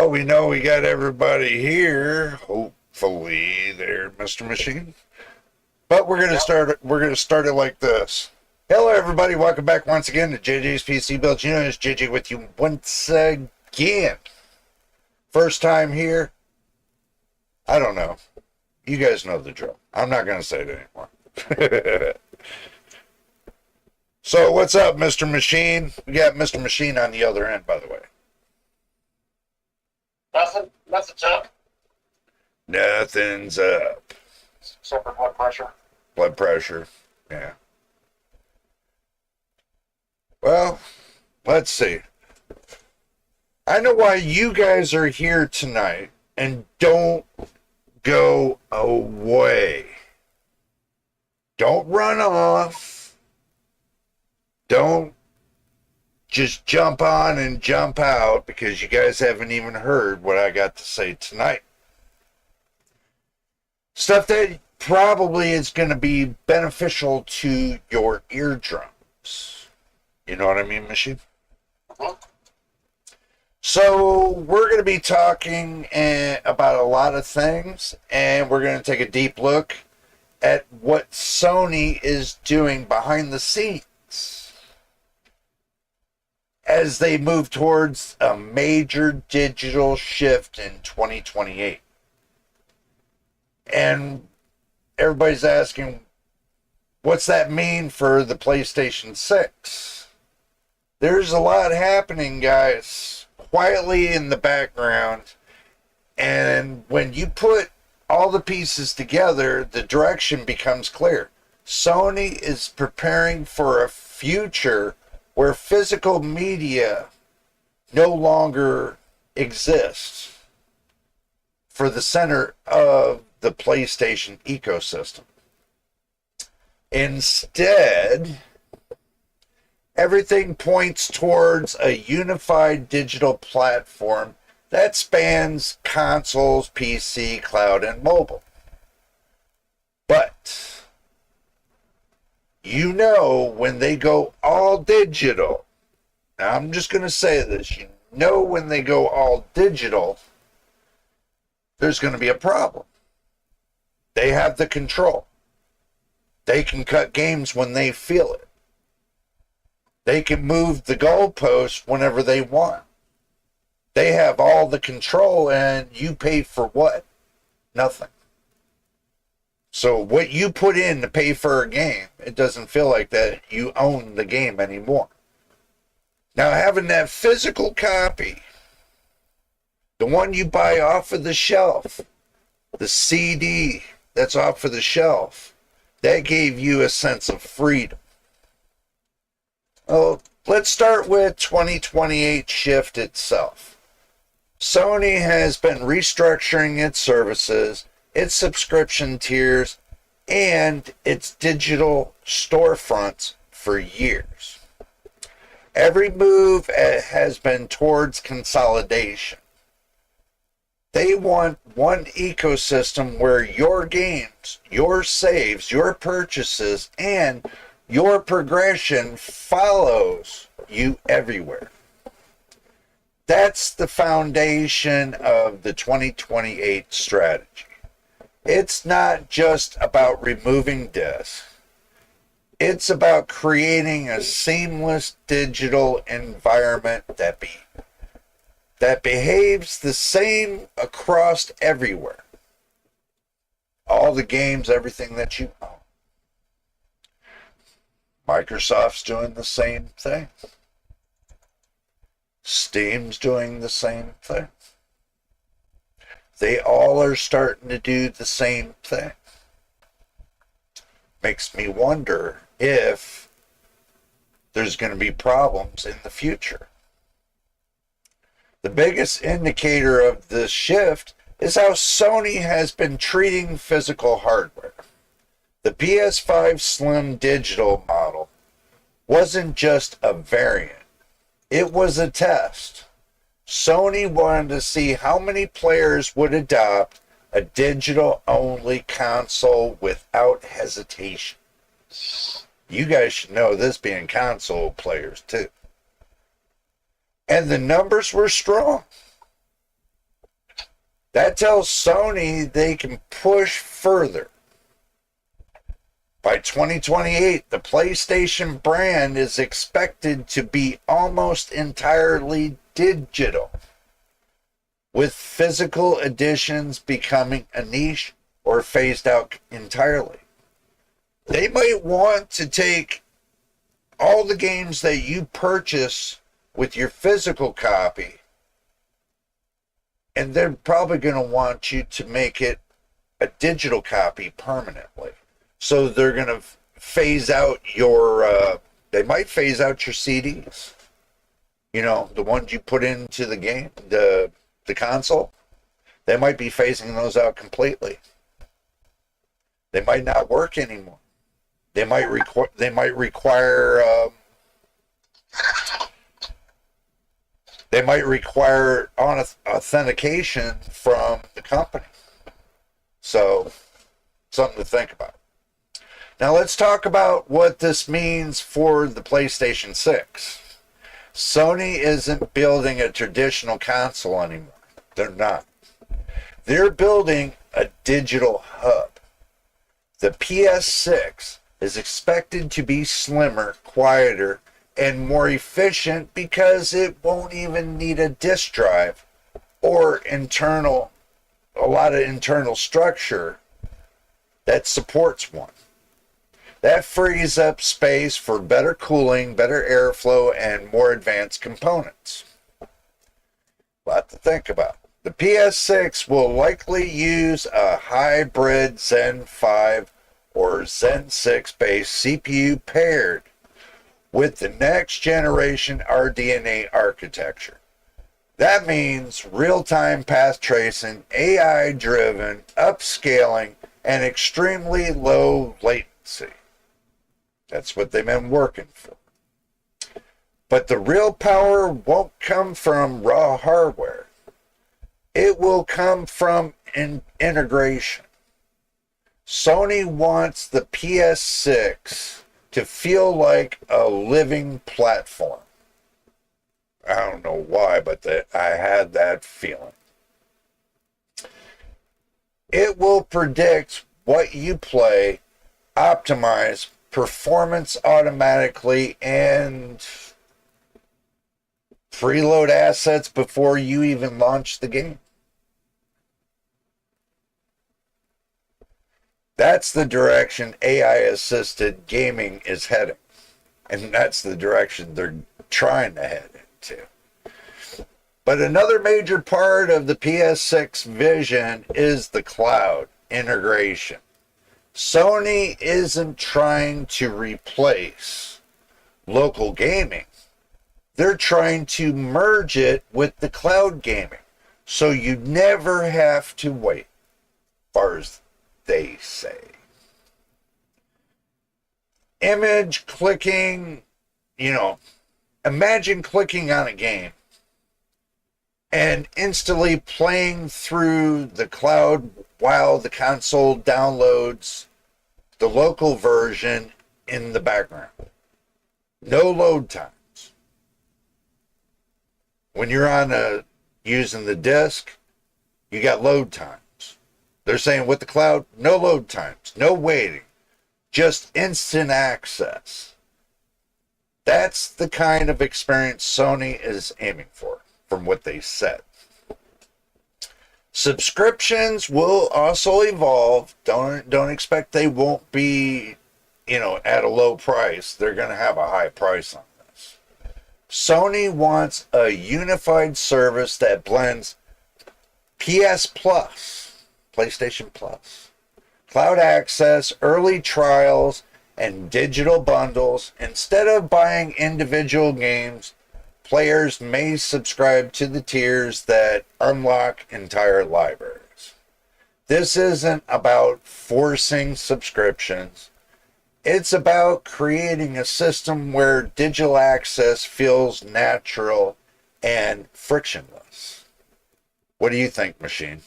Well, we know we got everybody here. Hopefully, there, Mr. Machine. But we're gonna start. We're gonna start it like this. Hello, everybody. Welcome back once again to JJ's PC Build. You know, it's JJ with you once again. First time here. I don't know. You guys know the drill. I'm not gonna say it anymore. So, what's up, Mr. Machine? We got Mr. Machine on the other end, by the way. Nothing's up. Nothing's up. Except for blood pressure. Blood pressure, yeah. Well, let's see. I know why you guys are here tonight, and don't go away. Don't run off. Don't just jump on and jump out because you guys haven't even heard what I got to say tonight. Stuff that probably is going to be beneficial to your eardrums. You know what I mean, Machine? Mm-hmm. So we're going to be talking about a lot of things, and we're going to take a deep look at what Sony is doing behind the scenes as they move towards a major digital shift in 2028. And everybody's asking, what's that mean for the PlayStation 6? There's a lot happening, guys, quietly in the background. And when you put all the pieces together, the direction becomes clear. Sony is preparing for a future where physical media no longer exists for the center of the PlayStation ecosystem. Instead, everything points towards a unified digital platform that spans consoles, PC, cloud, and mobile. But you know, when they go all digital, now I'm just going to say this, you know, when they go all digital, there's going to be a problem. They have the control. They can cut games when they feel it. They can move the goalpost whenever they want. They have all the control, and you pay for what? Nothing. So what you put in to pay for a game, it doesn't feel like that you own the game anymore. Now, having that physical copy, the one you buy off of the shelf, the CD that's off of the shelf, that gave you a sense of freedom. Oh, let's start with 2028 shift itself. Sony has been restructuring its services, its subscription tiers, and its digital storefronts for years. Every move has been towards consolidation. They want one ecosystem where your games, your saves, your purchases, and your progression follows you everywhere. That's the foundation of the 2028 strategy. It's not just about removing discs. It's about creating a seamless digital environment that behaves the same across everywhere. All the games, everything that you own. Microsoft's doing the same thing. Steam's doing the same thing. They all are starting to do the same thing. Makes me wonder if there's going to be problems in the future. The biggest indicator of this shift is how Sony has been treating physical hardware. The PS5 Slim digital model wasn't just a variant. It was a test. Sony wanted to see how many players would adopt a digital-only console without hesitation. You guys should know this, being console players too. And the numbers were strong. That tells Sony they can push further. By 2028, the PlayStation brand is expected to be almost entirely digital, with physical editions becoming a niche or phased out entirely. They might want to take all the games that you purchase with your physical copy, and they're probably going to want you to make it a digital copy permanently. So they're going to phase out your, they might phase out your CDs. You know, the ones you put into the game, the console. They might be phasing those out completely. They might not work anymore. They might require authentication from the company. So, something to think about. Now let's talk about what this means for the PlayStation 6. Sony isn't building a traditional console anymore. They're not. They're building a digital hub. The PS6 is expected to be slimmer, quieter, and more efficient because it won't even need a disk drive or a lot of internal structure that supports one. That frees up space for better cooling, better airflow, and more advanced components. A lot to think about. The PS6 will likely use a hybrid Zen 5 or Zen 6 based CPU paired with the next generation RDNA architecture. That means real-time path tracing, AI-driven, upscaling, and extremely low latency. That's what they've been working for. But the real power won't come from raw hardware. It will come from integration. Sony wants the PS6 to feel like a living platform. I don't know why, but I had that feeling. It will predict what you play, optimize performance automatically, and preload assets before you even launch the game. That's the direction AI-assisted gaming is heading. And that's the direction they're trying to head into. But another major part of the PS6 vision is the cloud integration. Sony isn't trying to replace local gaming. They're trying to merge it with the cloud gaming. So you never have to wait, as far as they say. Image clicking, imagine clicking on a game and instantly playing through the cloud while the console downloads the local version in the background. No load times. When you're using the disk, you got load times. They're saying with the cloud, no load times, no waiting, just instant access. That's the kind of experience Sony is aiming for, from what they said. Subscriptions will also evolve. Don't expect they won't be, at a low price. They're going to have a high price on this. Sony wants a unified service that blends PS Plus, PlayStation Plus, cloud access, early trials, and digital bundles. Instead of buying individual games, players may subscribe to the tiers that unlock entire libraries. This isn't about forcing subscriptions. It's about creating a system where digital access feels natural and frictionless. What do you think, Machine?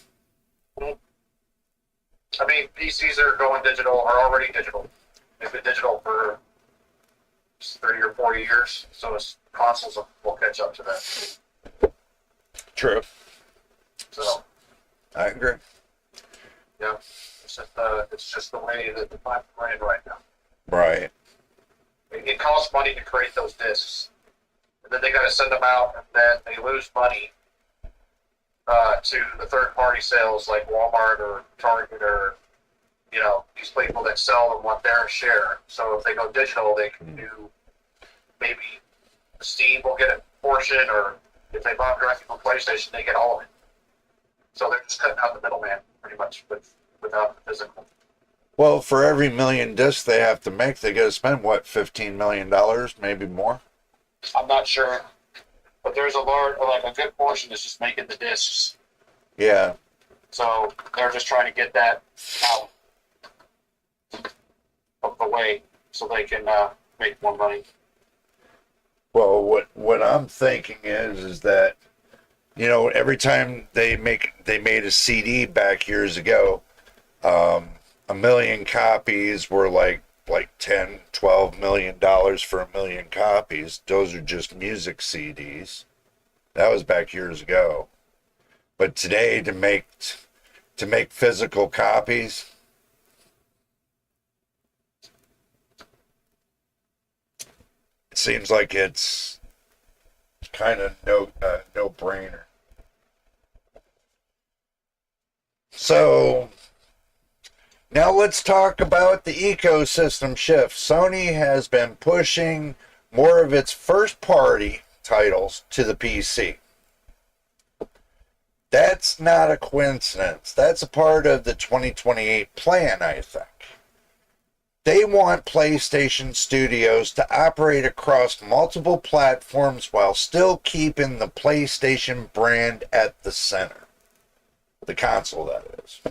I mean, PCs are going digital, are already digital. They've been digital for 30 or 40 years, so consoles will catch up to that. True. So, I agree. Yeah, it's just the way that the times we're in right now. Right. It costs money to create those discs, and then they got to send them out, and then they lose money to the third-party sales like Walmart or Target or these people that sell them want their share. So if they go digital, they can do maybe Steam will get a portion, or if they bought directly from PlayStation, they get all of it. So they're just cutting out the middleman pretty much without the physical. Well, for every million discs they have to make, they got to spend, what, $15 million, maybe more? I'm not sure, but there's a good portion is just making the discs. Yeah. So they're just trying to get that out of the way so they can make more money. Well, what I'm thinking is that, every time they made a CD back years ago, 1,000,000 copies were like $10-12 million for 1,000,000 copies. Those are just music CDs. That was back years ago. But today, to make physical copies, it seems like it's kind of no brainer. So now let's talk about the ecosystem shift. Sony has been pushing more of its first-party titles to the PC. That's not a coincidence. That's a part of the 2028 plan, I think. They want PlayStation Studios to operate across multiple platforms while still keeping the PlayStation brand at the center. The console, that is.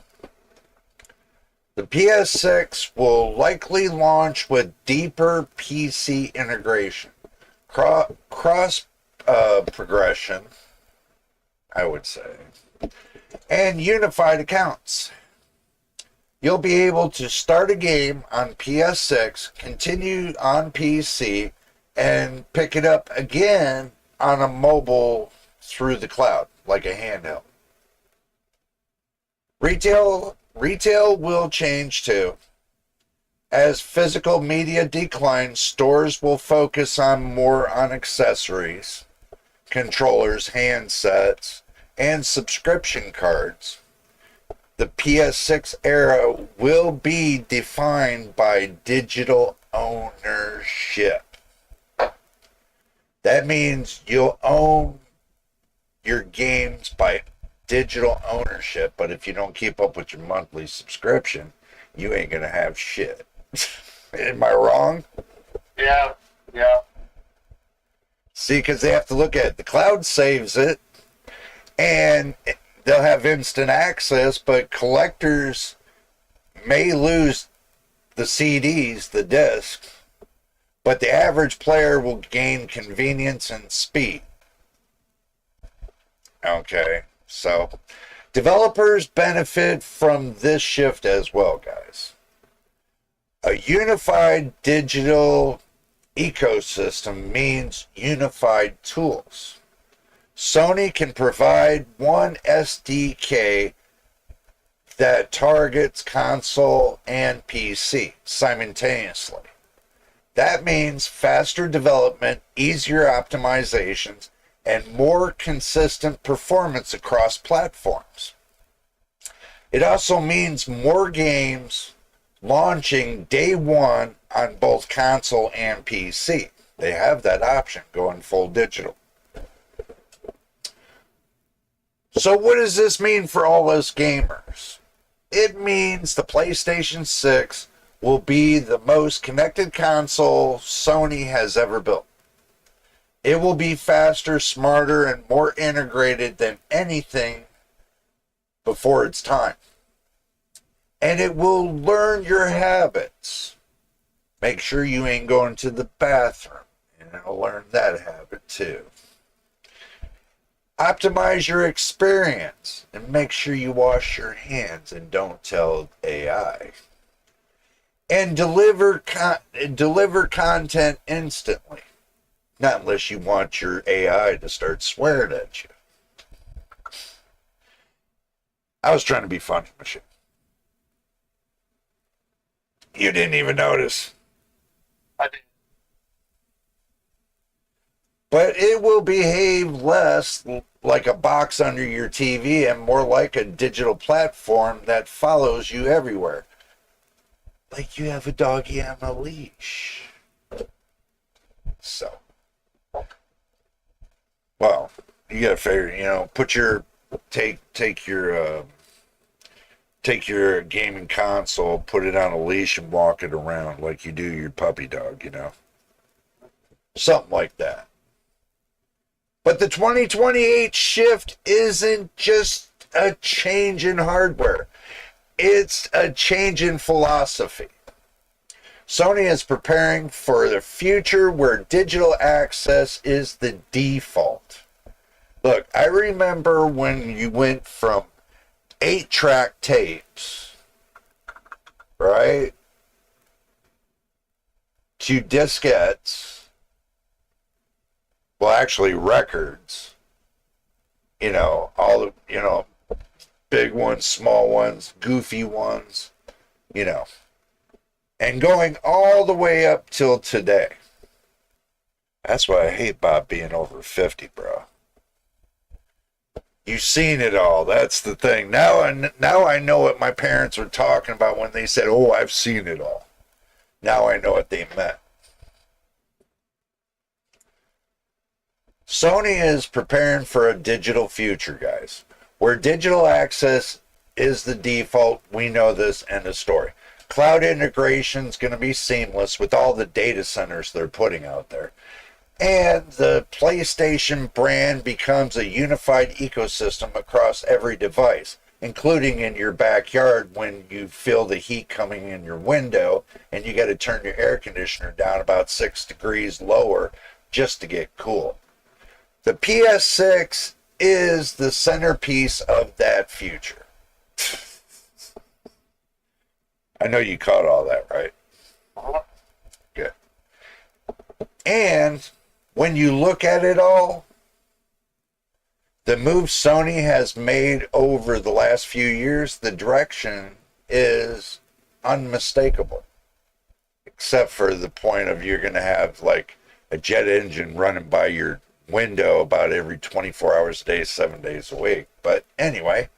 The PS6 will likely launch with deeper PC integration, cross progression, I would say, and unified accounts. You'll be able to start a game on PS6, continue on PC, and pick it up again on a mobile through the cloud, like a handheld. Retail will change too. As physical media declines, stores will focus more on accessories, controllers, handsets, and subscription cards. The PS6 era will be defined by digital ownership. That means you'll own your games by digital ownership, but if you don't keep up with your monthly subscription, you ain't gonna have shit. Am I wrong? Yeah. See, because they have to look at it. The cloud saves it, and they'll have instant access, but collectors may lose the CDs, the disc, but the average player will gain convenience and speed. Okay, so developers benefit from this shift as well, guys. A unified digital ecosystem means unified tools. Sony can provide one SDK that targets console and PC simultaneously. That means faster development, easier optimizations, and more consistent performance across platforms. It also means more games launching day one on both console and PC. They have that option going full digital. So what does this mean for all us gamers? It means the PlayStation 6 will be the most connected console Sony has ever built. It will be faster, smarter, and more integrated than anything before its time. And it will learn your habits. Make sure you ain't going to the bathroom, and it'll learn that habit too. Optimize your experience and make sure you wash your hands and don't tell AI. And deliver content instantly. Not unless you want your AI to start swearing at you. I was trying to be funny, Machine. You didn't even notice. I did. But it will behave less like a box under your TV and more like a digital platform that follows you everywhere. Like you have a doggy on a leash. So, well, you gotta figure, put your, take your gaming console, put it on a leash and walk it around like you do your puppy dog, Something like that. But the 2028 shift isn't just a change in hardware. It's a change in philosophy. Sony is preparing for the future where digital access is the default. Look, I remember when you went from 8-track tapes, right, to diskettes. Well, actually, records, all the, big ones, small ones, goofy ones, and going all the way up till today. That's why I hate Bob being over 50, bro. You've seen it all. That's the thing. Now I know what my parents were talking about when they said, "Oh, I've seen it all." Now I know what they meant. Sony is preparing for a digital future, guys, where digital access is the default. We know this, end of story. Cloud integration is going to be seamless with all the data centers they're putting out there. And the PlayStation brand becomes a unified ecosystem across every device, including in your backyard when you feel the heat coming in your window and you got to turn your air conditioner down about 6 degrees lower just to get cool. The PS6 is the centerpiece of that future. I know you caught all that, right? Good. And when you look at it all, the move Sony has made over the last few years, the direction is unmistakable. Except for the point of you're going to have like a jet engine running by your window about every 24 hours a day, 7 days a week. But anyway,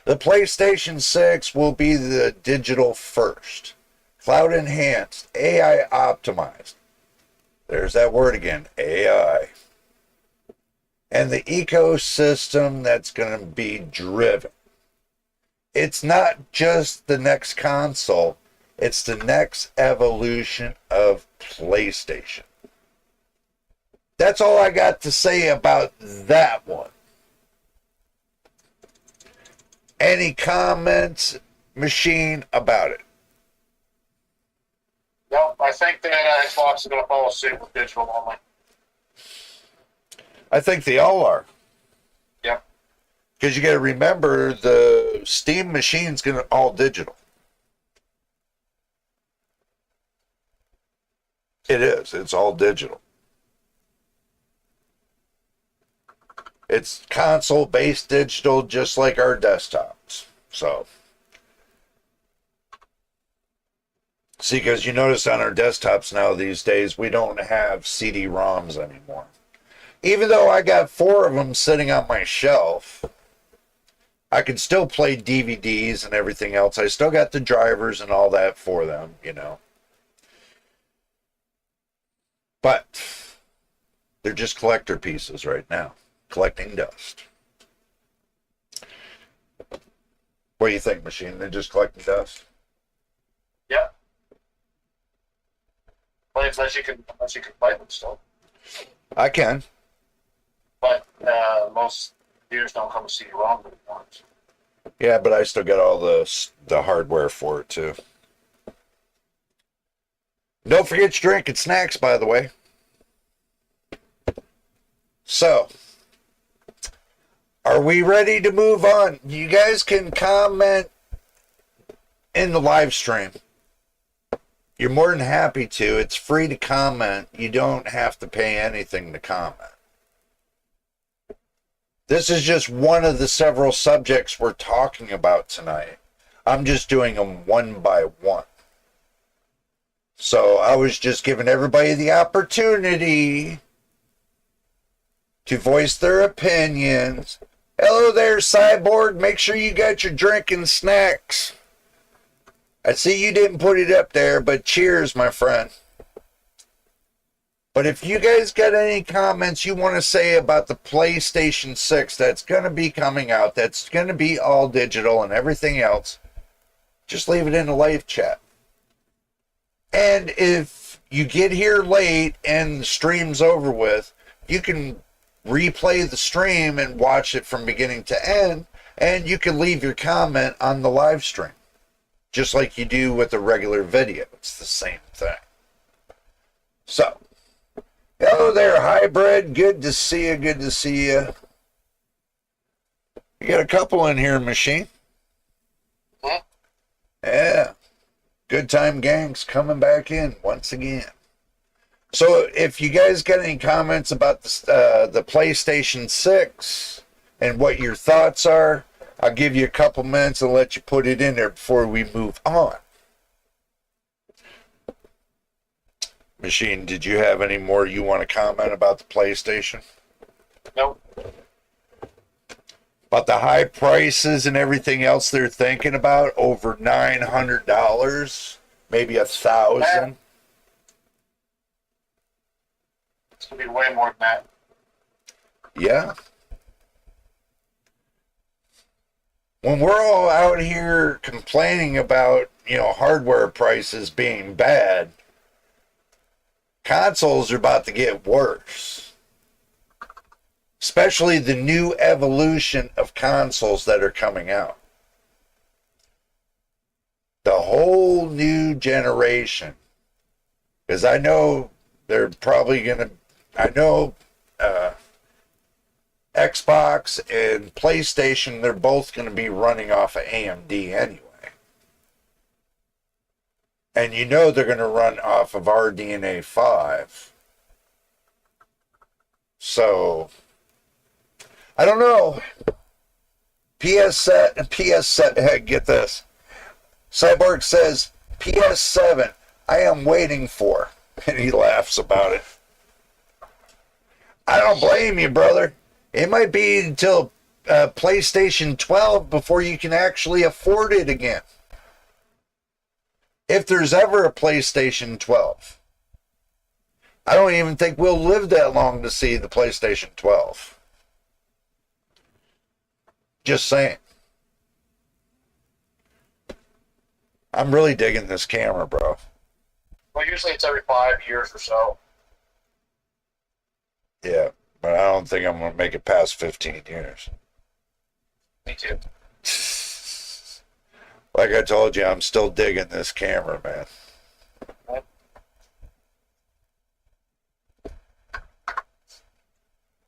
the PlayStation 6 will be the digital first, cloud enhanced, AI optimized. There's that word again, AI. And the ecosystem that's going to be driven. It's not just the next console, it's the next evolution of PlayStation. That's all I got to say about that one. Any comments, Machine, about it? No, I think that Xbox is going to follow suit with digital only. I think they all are. Yep. Because you got to remember, the Steam machine's going to all digital. It is. It's all digital. It's console-based digital, just like our desktops. So, see, because you notice on our desktops now these days, we don't have CD-ROMs anymore. Even though I got 4 of them sitting on my shelf, I can still play DVDs and everything else. I still got the drivers and all that for them, But they're just collector pieces right now. Collecting dust. What do you think, Machine? They're just collecting dust? Yep. Well, unless you can play them still. I can. But most computers don't come with CD-ROM anymore. Yeah, but I still got all the hardware for it too. Don't forget your drink and snacks, by the way. So, are we ready to move on? You guys can comment in the live stream. You're more than happy to. It's free to comment. You don't have to pay anything to comment. This is just one of the several subjects we're talking about tonight. I'm just doing them one by one. So I was just giving everybody the opportunity to voice their opinions. Hello there, Cyborg. Make sure you got your drink and snacks. I see you didn't put it up there, but cheers, my friend. But if you guys got any comments you want to say about the PlayStation 6 that's going to be coming out, that's going to be all digital and everything else, just leave it in the live chat. And if you get here late and the stream's over with, you can replay the stream and watch it from beginning to end, and you can leave your comment on the live stream, just like you do with a regular video. It's the same thing. So, hello there, Hybrid. Good to see you. Good to see you. You got a couple in here, Machine. Huh? Yeah. Good time gangs coming back in once again. So if you guys got any comments about the PlayStation 6 and what your thoughts are, I'll give you a couple minutes and let you put it in there before we move on. Machine, did you have any more you want to comment about the PlayStation? Nope. About the high prices and everything else they're thinking about, over $900, maybe $1,000. It's going to be way more than that. Yeah. When we're all out here complaining about, hardware prices being bad, consoles are about to get worse. Especially the new evolution of consoles that are coming out. The whole new generation. Because I know they're probably going to, Xbox and PlayStation, they're both going to be running off of AMD anyway. And they're going to run off of RDNA 5. So, I don't know. PS7, get this. Cyborg says, PS7, I am waiting for. And he laughs about it. I don't blame you, brother. It might be until PlayStation 12 before you can actually afford it again. If there's ever a PlayStation 12. I don't even think we'll live that long to see the PlayStation 12. Just saying. I'm really digging this camera, bro. Well, usually it's every 5 years or so. Yeah, but I don't think I'm going to make it past 15 years. Me too. Like I told you, I'm still digging this camera, man.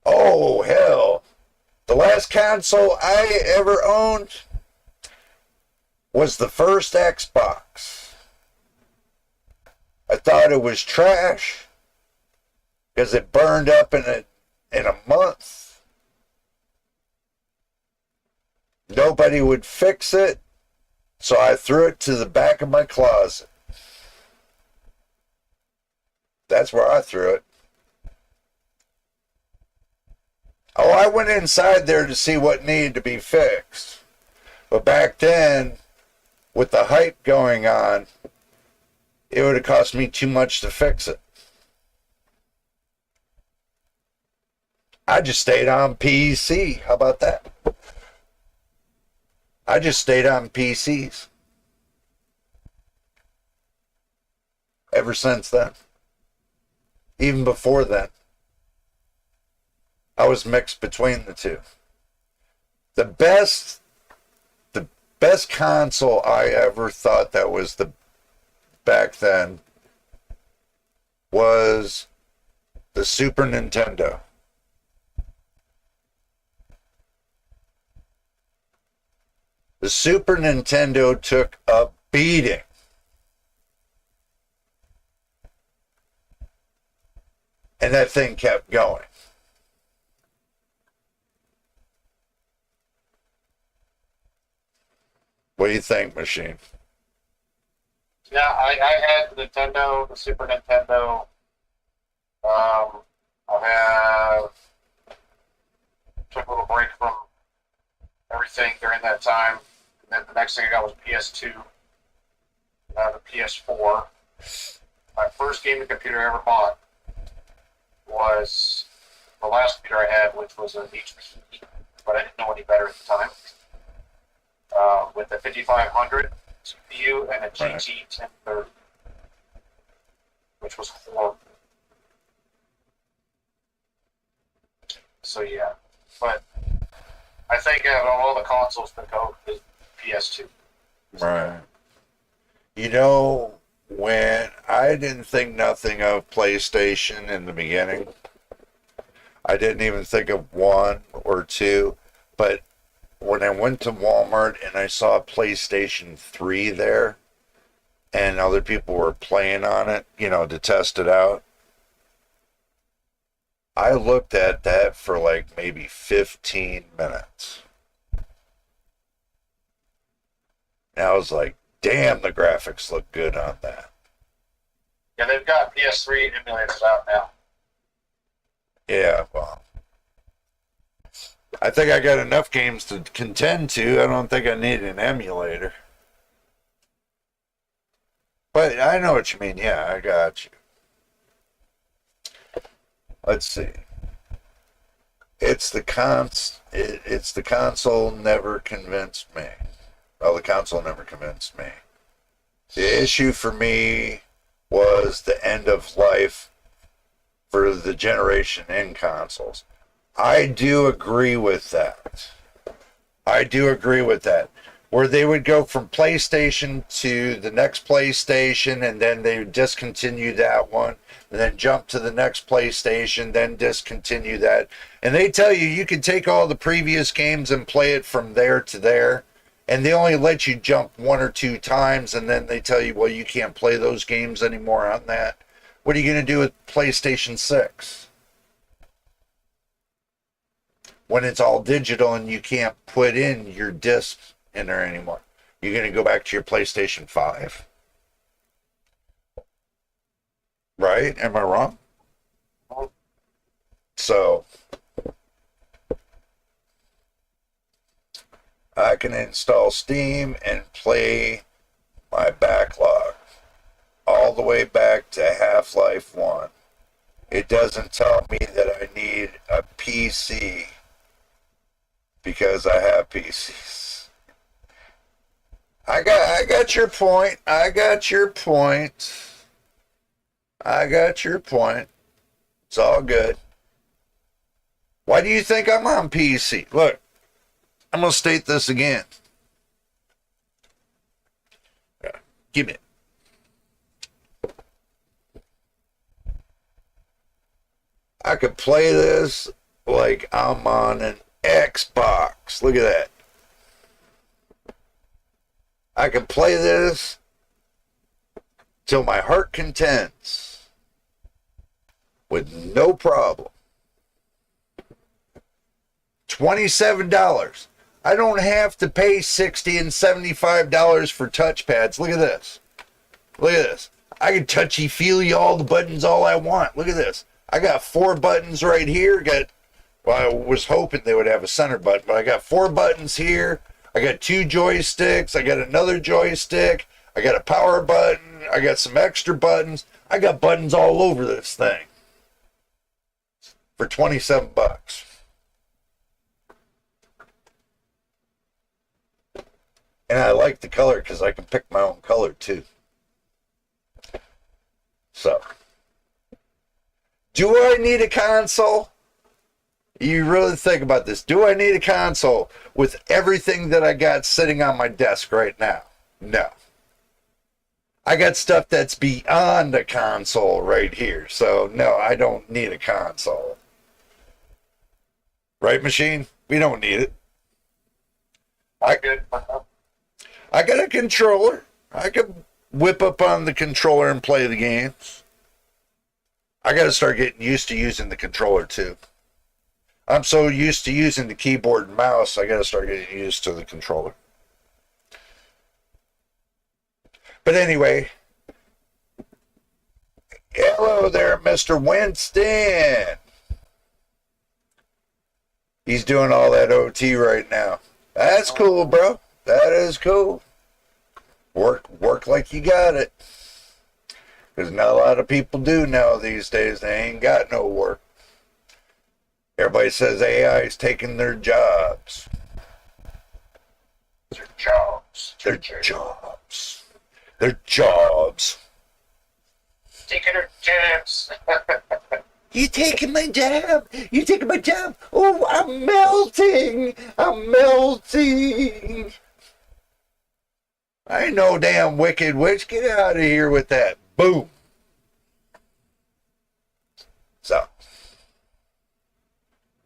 Oh, hell. The last console I ever owned was the first Xbox. I thought it was trash because it burned up in a month. Nobody would fix it, so I threw it to the back of my closet. That's where I threw it. Oh, I went inside there to see what needed to be fixed. But back then, with the hype going on, it would have cost me too much to fix it. I just stayed on PC. How about that? I just stayed on PCs. Ever since then. Even before then. I was mixed between the two. The best console I ever thought that was back then was the Super Nintendo. The Super Nintendo took a beating. And that thing kept going. What do you think, Machine? Yeah, I had the Nintendo, the Super Nintendo. I have took a little break from everything during that time. And then the next thing I got was PS2, the PS4. My first gaming computer I ever bought was the last computer I had, which was an HP, but I didn't know any better at the time. With a 5500 CPU and a GT 1030, which was horrible. So yeah, but I think out of all the consoles, the GOAT is PS2. Right. You know, when I didn't think nothing of PlayStation in the beginning, I didn't even think of 1 or 2, but when I went to Walmart and I saw a PlayStation 3 there, and other people were playing on it, you know, to test it out, I looked at that for like maybe 15 minutes. And I was like, damn, the graphics look good on that. Yeah, they've got PS3 emulators out now. Yeah, well, I think I got enough games to contend to. I don't think I need an emulator. But I know what you mean. Yeah, I got you. Let's see. It's the console never convinced me. Well, the console never convinced me. The issue for me was the end of life for the generation in consoles. I do agree with that. Where they would go from PlayStation to the next PlayStation, and then they would discontinue that one, and then jump to the next PlayStation, then discontinue that. And they tell you you can take all the previous games and play it from there to there, and they only let you jump 1 or 2 times, and then they tell you, well, you can't play those games anymore on that. What are you going to do with PlayStation 6? When it's all digital and you can't put in your discs in there anymore. You're going to go back to your PlayStation 5. Right? Am I wrong? So, I can install Steam and play my backlog all the way back to Half-Life 1. It doesn't tell me that I need a PC because I have PCs. I got your point. It's all good. Why do you think I'm on PC? Look, I'm going to state this again. Give me it. I could play this like I'm on an Xbox. Look at that. I can play this till my heart contents with no problem. $27. I don't have to pay $60 and $75 for touchpads. Look at this. I can touchy-feely all the buttons all I want. Look at this. I got 4 buttons right here. I was hoping they would have a center button, but I got 4 buttons here. I got 2 joysticks. I got another joystick. I got a power button. I got some extra buttons. I got buttons all over this thing for $27. And I like the color because I can pick my own color too. So, do I need a console? You really think about this. Do I need a console with everything that I got sitting on my desk right now? No. I got stuff that's beyond a console right here. So, no, I don't need a console. Right, Machine? We don't need it. I got a controller. I could whip up on the controller and play the games. I got to start getting used to using the controller too. I'm so used to using the keyboard and mouse, I got to start getting used to the controller. But anyway, hello there, Mr. Winston. He's doing all that OT right now. That's cool, bro. That is cool. Work like you got it. Because not a lot of people do now these days. They ain't got no work. Everybody says AI is taking their jobs. Their jobs. Their jobs. Their jobs. Taking their jobs. You taking my job? You taking my job? Oh, I'm melting. I'm melting. I ain't no damn wicked witch. Get out of here with that. Boom. So,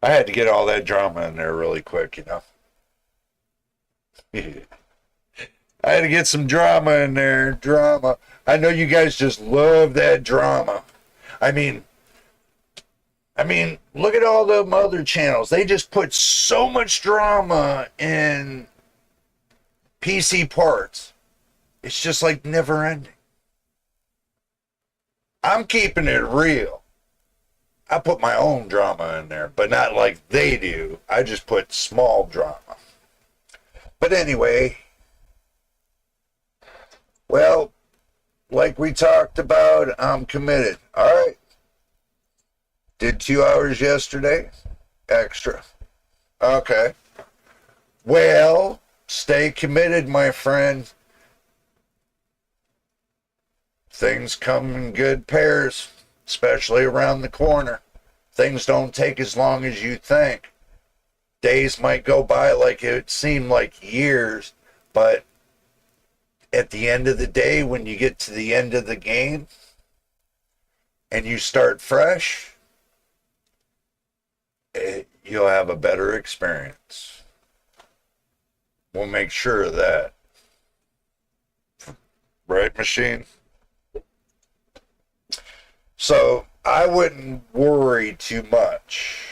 I had to get all that drama in there really quick, you know. I had to get some drama in there. Drama. I know you guys just love that drama. I mean, look at all the other channels. They just put so much drama in PC parts. It's just like never ending. I'm keeping it real. I put my own drama in there, but not like they do. I just put small drama. But anyway, well, like we talked about, I'm committed. All right. Did 2 hours yesterday. Extra. Okay. Well, stay committed, my friend. Things come in good pairs, especially around the corner. Things don't take as long as you think. Days might go by like it seemed like years, but at the end of the day, when you get to the end of the game and you start fresh, you'll have a better experience. We'll make sure of that. Right, machine? So I wouldn't worry too much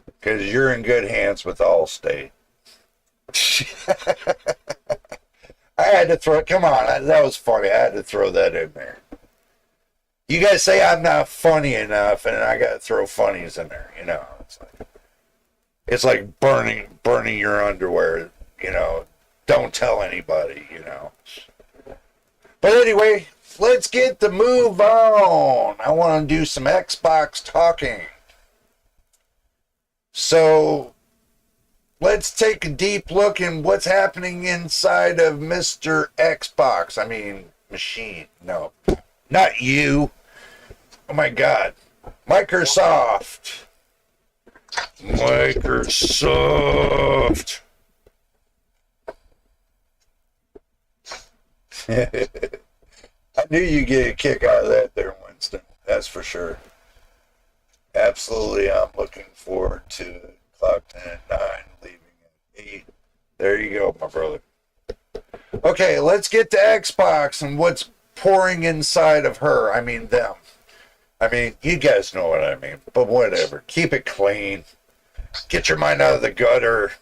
because you're in good hands with Allstate. I had to throw, come on, that was funny. I had to throw that in there. You guys say I'm not funny enough, and I got to throw funnies in there, you know. It's like burning your underwear, you know. Don't tell anybody, you know. But anyway, let's get the move on. I want to do some Xbox talking. So, let's take a deep look in what's happening inside of Mr. Xbox. I mean, machine. No, not you. Oh my God. Microsoft. I knew you'd get a kick out of that there, Winston. That's for sure. Absolutely, I'm looking forward to clocking at 9, leaving at 8. There you go, my brother. Okay, let's get to Xbox and what's pouring inside of her. I mean, them. I mean, you guys know what I mean, but whatever. Keep it clean. Get your mind out of the gutter.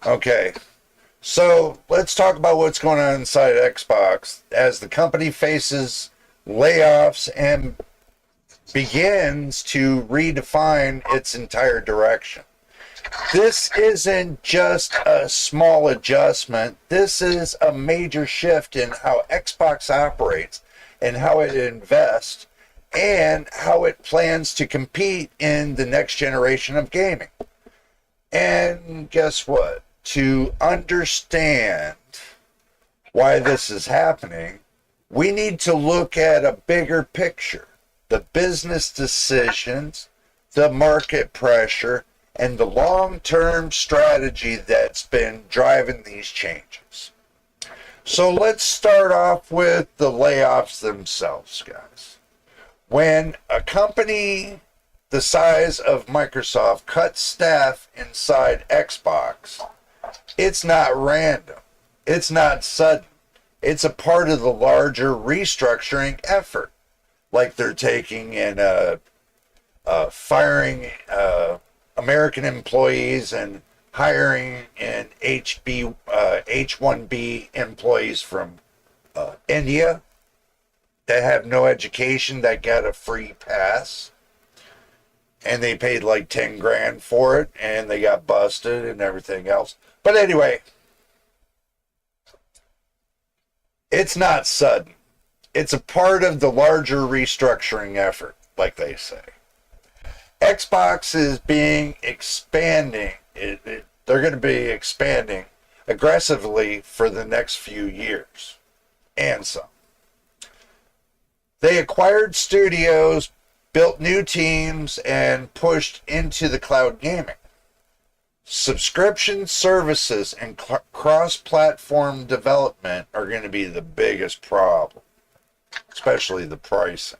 Okay. So let's talk about what's going on inside Xbox as the company faces layoffs and begins to redefine its entire direction. This isn't just a small adjustment. This is a major shift in how Xbox operates and how it invests and how it plans to compete in the next generation of gaming. And guess what? To understand why this is happening, we need to look at a bigger picture. The business decisions, the market pressure, and the long-term strategy that's been driving these changes. So let's start off with the layoffs themselves, guys. When a company the size of Microsoft cuts staff inside Xbox, it's not random. It's not sudden. It's a part of the larger restructuring effort. Like they're taking and firing American employees and hiring in H1B employees from India that have no education that got a free pass, and they paid like 10 grand for it, and they got busted and everything else. But anyway, it's not sudden. It's a part of the larger restructuring effort, like they say. Xbox is expanding. They're going to be expanding aggressively for the next few years, and some. They acquired studios, built new teams, and pushed into the cloud gaming. Subscription services and cross-platform development are going to be the biggest problem, especially the pricing.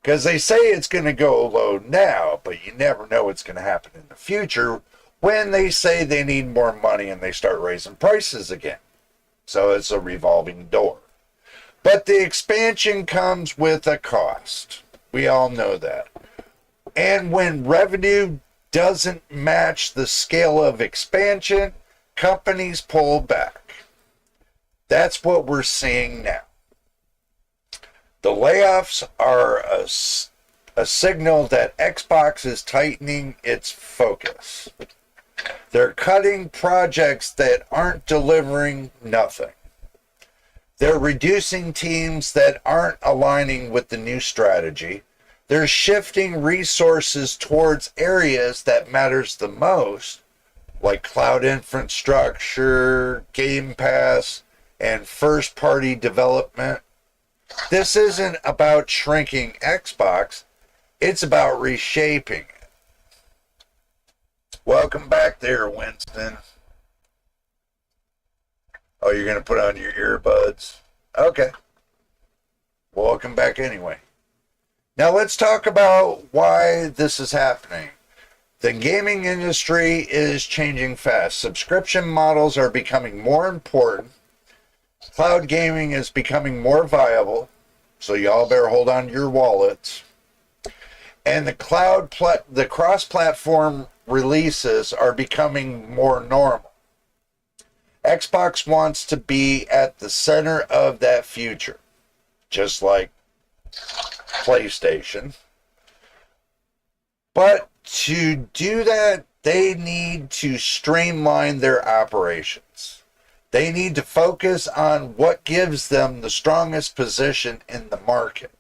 Because they say it's going to go low now, but you never know what's going to happen in the future when they say they need more money and they start raising prices again. So it's a revolving door. But the expansion comes with a cost. We all know that. And when revenue doesn't match the scale of expansion, companies pull back. That's what we're seeing now. The layoffs are a signal that Xbox is tightening its focus. They're cutting projects that aren't delivering nothing. They're reducing teams that aren't aligning with the new strategy. They're shifting resources towards areas that matters the most, like cloud infrastructure, Game Pass, and first-party development. This isn't about shrinking Xbox. It's about reshaping it. Welcome back there, Winston. Oh, you're going to put on your earbuds? Okay. Welcome back anyway. Now let's talk about why this is happening. The gaming industry is changing fast. Subscription models are becoming more important. Cloud gaming is becoming more viable, so y'all better hold on to your wallets. And the cross-platform releases are becoming more normal. Xbox wants to be at the center of that future, just like PlayStation. But to do that, they need to streamline their operations. They need to focus on what gives them the strongest position in the market.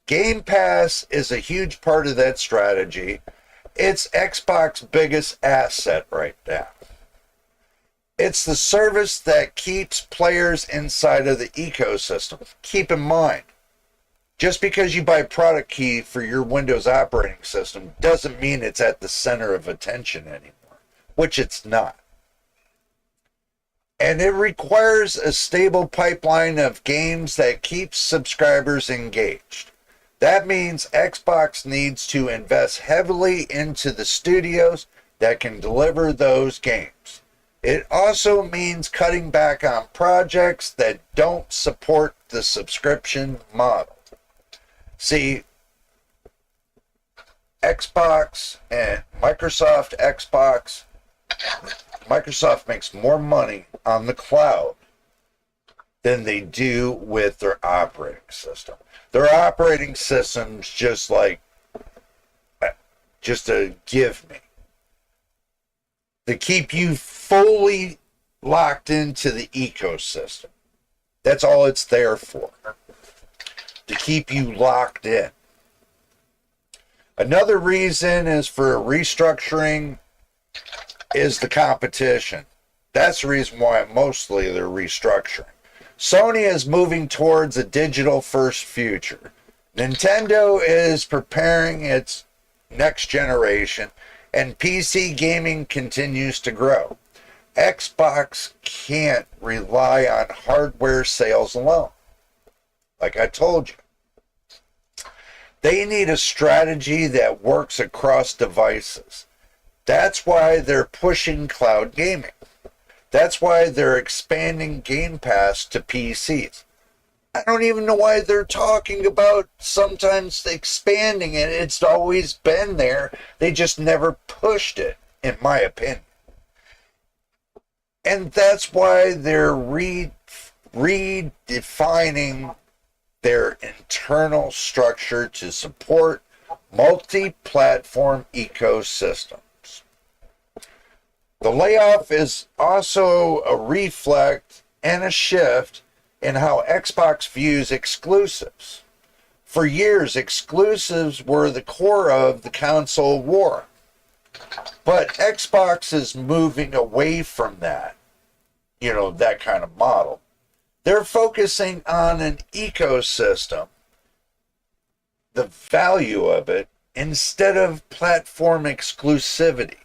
Game Pass is a huge part of that strategy. It's Xbox's biggest asset right now. It's the service that keeps players inside of the ecosystem. Keep in mind, just because you buy a product key for your Windows operating system doesn't mean it's at the center of attention anymore, which it's not. And it requires a stable pipeline of games that keeps subscribers engaged. That means Xbox needs to invest heavily into the studios that can deliver those games. It also means cutting back on projects that don't support the subscription model. See, Xbox and Microsoft Microsoft makes more money on the cloud than they do with their operating system. Their operating system's just a give me. To keep you fully locked into the ecosystem. That's all it's there for. To keep you locked in. Another reason is for restructuring is the competition. That's the reason why mostly they're restructuring. Sony is moving towards a digital-first future. Nintendo is preparing its next generation, and PC gaming continues to grow. Xbox can't rely on hardware sales alone. Like I told you. They need a strategy that works across devices. That's why they're pushing cloud gaming. That's why they're expanding Game Pass to PCs. I don't even know why they're talking about sometimes expanding it. It's always been there. They just never pushed it. in my opinion. And that's why they're redefining their internal structure to support multi-platform ecosystems. The layoff is also a reflect and a shift in how Xbox views exclusives. For years, exclusives were the core of the console war. But Xbox is moving away from that, that kind of model. They're focusing on an ecosystem, the value of it, instead of platform exclusivity.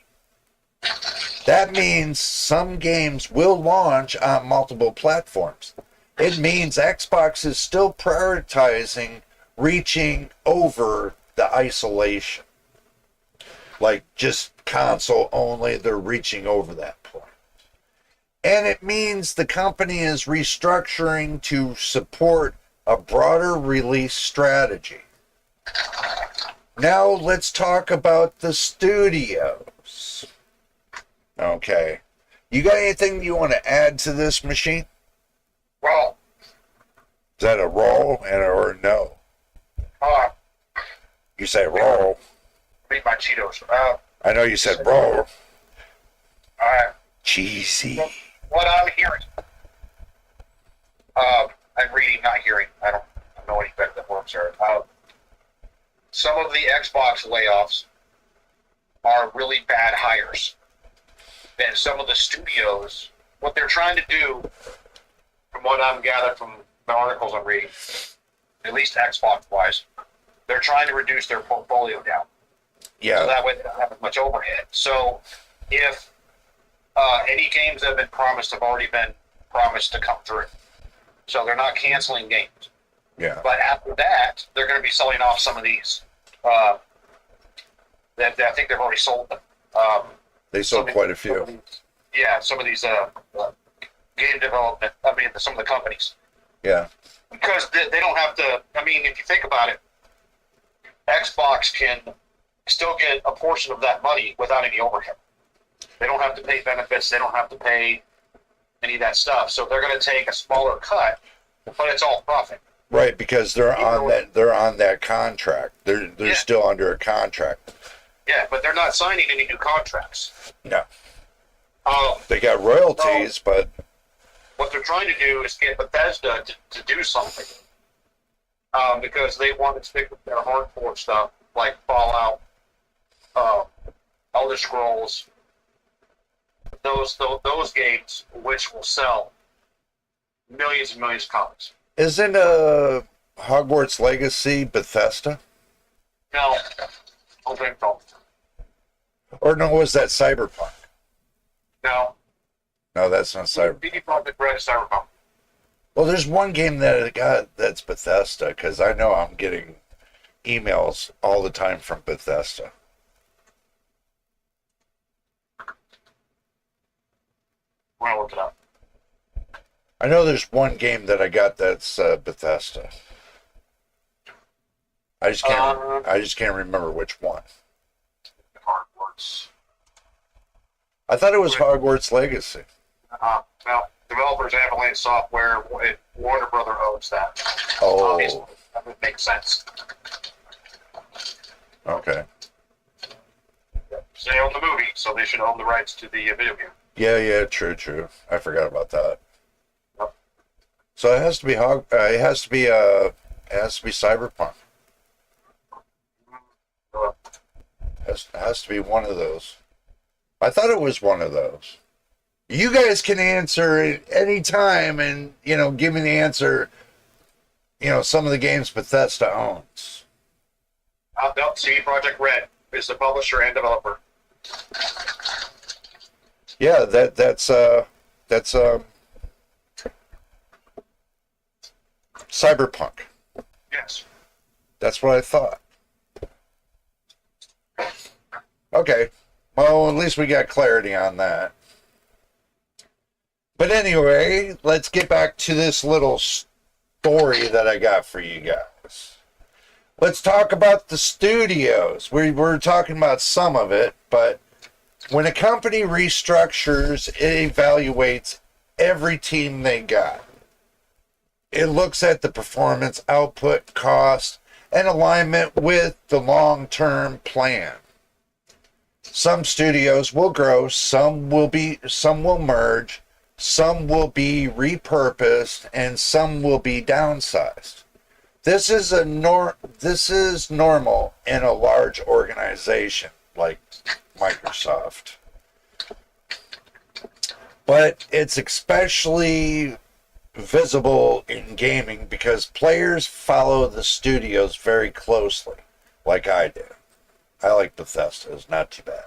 That means some games will launch on multiple platforms. It means Xbox is still prioritizing reaching over the isolation. Like just console only, they're reaching over that point. And it means the company is restructuring to support a broader release strategy. Now let's talk about the studios. Okay. You got anything you want to add to this, Machine? Well, is that a roll or a no? You say roll. Eat my Cheetos. I know you said roll. Cheesy. What I'm hearing. I'm reading, not hearing. I don't know any better than words here. Some of the Xbox layoffs are really bad hires. And some of the studios, what they're trying to do, from what I'm gathered from the articles I'm reading, at least Xbox-wise, they're trying to reduce their portfolio down. Yeah. So that way they don't have as much overhead. So if any games that have been promised have already been promised to come through. So they're not canceling games. Yeah. But after that, they're going to be selling off some of these. I think they've already sold them. They sold quite a few. Some of these game development, some of the companies. Yeah. Because they don't have to, if you think about it, Xbox can still get a portion of that money without any overhead. They don't have to pay benefits. They don't have to pay any of that stuff. So they're going to take a smaller cut, but it's all profit. Right, because they're on that contract. They're still under a contract. Yeah, but they're not signing any new contracts. No. They got royalties, but what they're trying to do is get Bethesda to do something. Because they want to stick with their hardcore stuff like Fallout, Elder Scrolls, those games which will sell millions and millions of copies. Isn't Hogwarts Legacy Bethesda? No, I don't think so. Or no, was that Cyberpunk? No. No, that's not Cyberpunk. CD Projekt Red is Cyberpunk. Well, there's one game that I got that's Bethesda, because I know I'm getting emails all the time from Bethesda. I'm going to look it up. I know there's one game that I got that's Bethesda. I just can't remember which one. Hogwarts. I thought it was Hogwarts Legacy. Well, developers Avalanche Software, Warner Brother owns that. Oh. Obviously, that would make sense. Okay. They own the movie, so they should own the rights to the video game. Yeah, true. I forgot about that. Yep. So it has to be it has to be Cyberpunk. It has to be one of those. I thought it was one of those. You guys can answer at any time and, give me the answer, some of the games Bethesda owns. No, CD Projekt Red is the publisher and developer. Yeah, that's Cyberpunk. Yes. That's what I thought. Okay. Well, at least we got clarity on that. But anyway, let's get back to this little story that I got for you guys. Let's talk about the studios. We were talking about some of it, but when a company restructures, it evaluates every team they got. It looks at the performance, output, cost, and alignment with the long-term plan. Some studios will grow, some will merge, some will be repurposed, and some will be downsized. This is normal in a large organization like Microsoft. But it's especially visible in gaming because players follow the studios very closely, like I do. I like Bethesda, it's not too bad.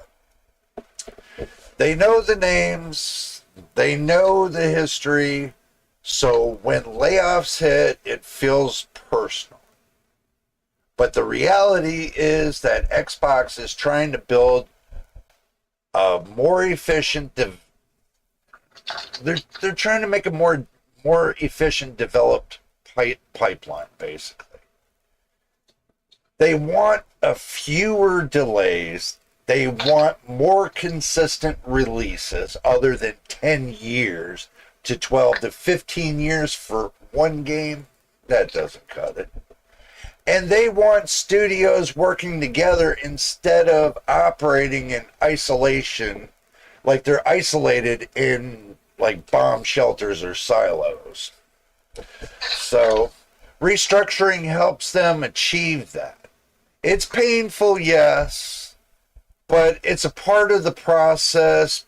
They know the names, they know the history, so when layoffs hit, it feels personal. But the reality is that Xbox is trying to build a more efficient they're trying to make a more efficient developed pipeline, basically. They want fewer delays. They want more consistent releases other than 10 years to 12 to 15 years for one game. That doesn't cut it. And they want studios working together instead of operating in isolation, like they're isolated in like bomb shelters or silos. So restructuring helps them achieve that. It's painful, yes, but it's a part of the process,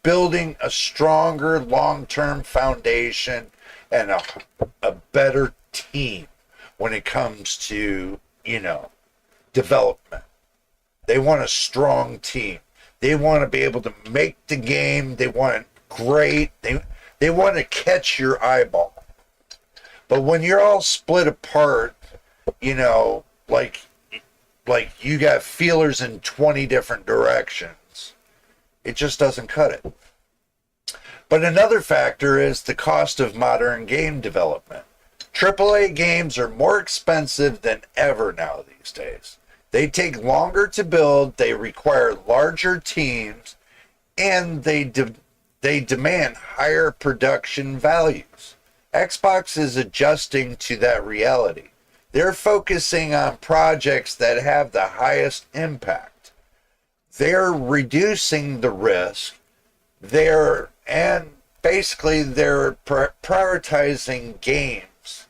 building a stronger long-term foundation and a better team when it comes to, development. They want a strong team. They want to be able to make the game. They want it great. They want to catch your eyeball. But when you're all split apart, like you got feelers in 20 different directions, it just doesn't cut it. But another factor is the cost of modern game development. AAA games are more expensive than ever now these days. They take longer to build, they require larger teams, and they demand higher production values. Xbox is adjusting to that reality. They're focusing on projects that have the highest impact. They're reducing the risk. They're prioritizing games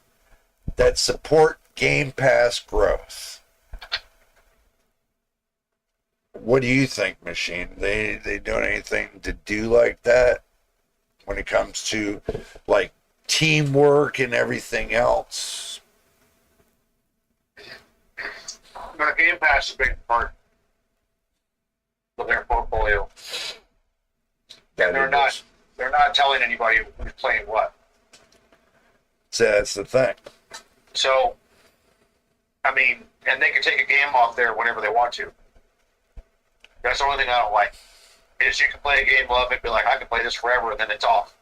that support Game Pass growth. What do you think, Machine? They doing anything to do like that when it comes to like teamwork and everything else? Game Pass is a big part of their portfolio. And they're not telling anybody who's playing what. So that's the thing. So, and they can take a game off there whenever they want to. That's the only thing I don't like. Is you can play a game, love it, be like, I can play this forever, and then it's off.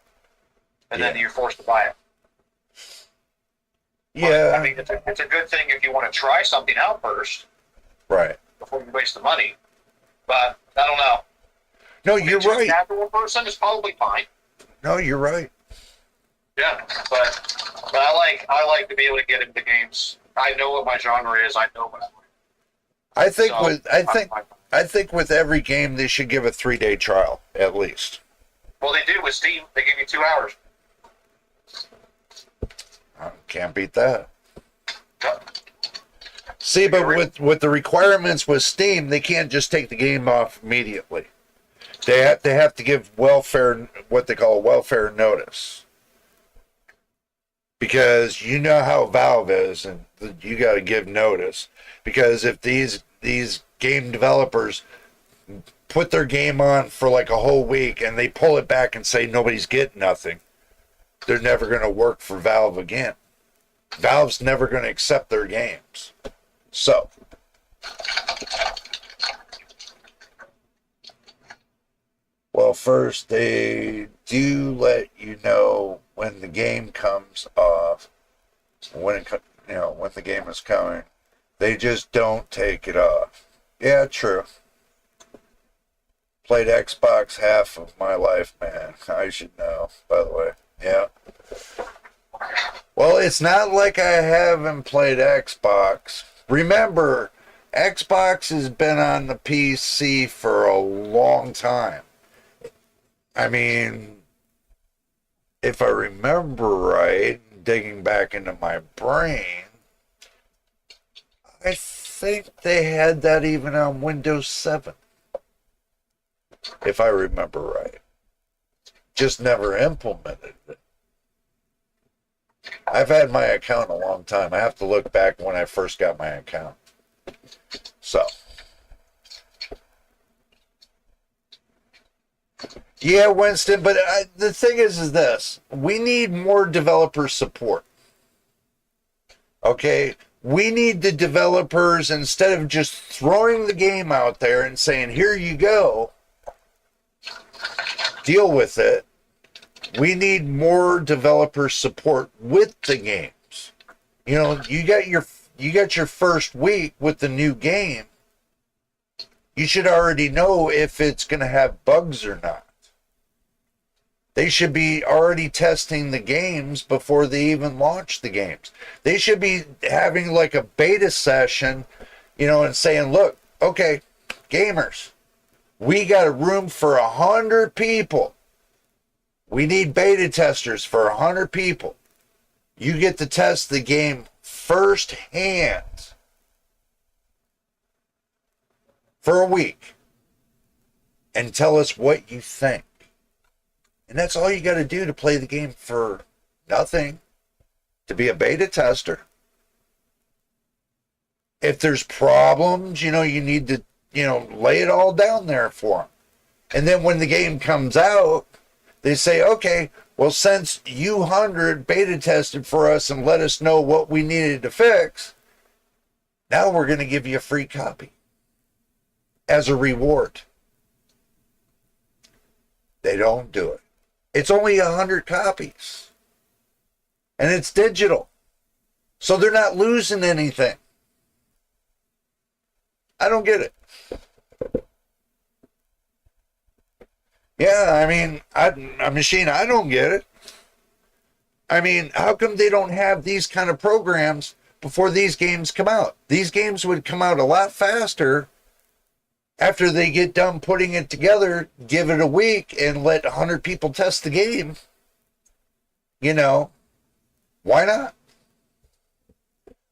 And then you're forced to buy it. Yeah. But, it's a good thing if you want to try something out first. Right. Before you waste the money. But, I don't know. No, you're right. After one person is probably fine. No, you're right. Yeah, but I like to be able to get into the games. I know what my genre is. I know what I like. I think with every game they should give a 3-day trial at least. Well, they do with Steam. They give you 2 hours. Can't beat that. See, but with the requirements with Steam, they can't just take the game off immediately. They have to give what they call welfare notice. Because you know how Valve is, and you got to give notice. Because if these game developers put their game on for like a whole week and they pull it back and say nobody's getting nothing, they're never going to work for Valve again. Valve's never going to accept their games. So, well, first they do let you know when the game comes off, when the game is coming. They just don't take it off. Yeah, true. Played Xbox half of my life, man. I should know, by the way. Yeah. Well, it's not like I haven't played Xbox. Remember, Xbox has been on the PC for a long time. I mean, if I remember right, digging back into my brain, I think they had that even on Windows 7. If I remember right. Just never implemented it. I've had my account a long time. I have to look back when I first got my account. So. Yeah, Winston, but the thing is this. We need more developer support. Okay? We need the developers, instead of just throwing the game out there and saying, here you go, deal with it. We need more developer support with the games. You know, you got your first week with the new game. You should already know if it's going to have bugs or not. They should be already testing the games before they even launch the games. They should be having like a beta session, you know, and saying, look, okay, gamers, we got a room for 100 people. We need beta testers for 100 people. You get to test the game firsthand for a week and tell us what you think. And that's all you got to do to play the game for nothing, to be a beta tester. If there's problems, you know, you need to, you know, lay it all down there for them. And then when the game comes out, they say, okay, well, since you 100 beta tested for us and let us know what we needed to fix, now we're going to give you a free copy as a reward. They don't do it. It's only 100 copies. And it's digital. So they're not losing anything. I don't get it. Yeah, I mean, a machine, I don't get it. I mean, how come they don't have these kind of programs before these games come out? These games would come out a lot faster after they get done putting it together, give it a week, and let 100 people test the game. You know, why not?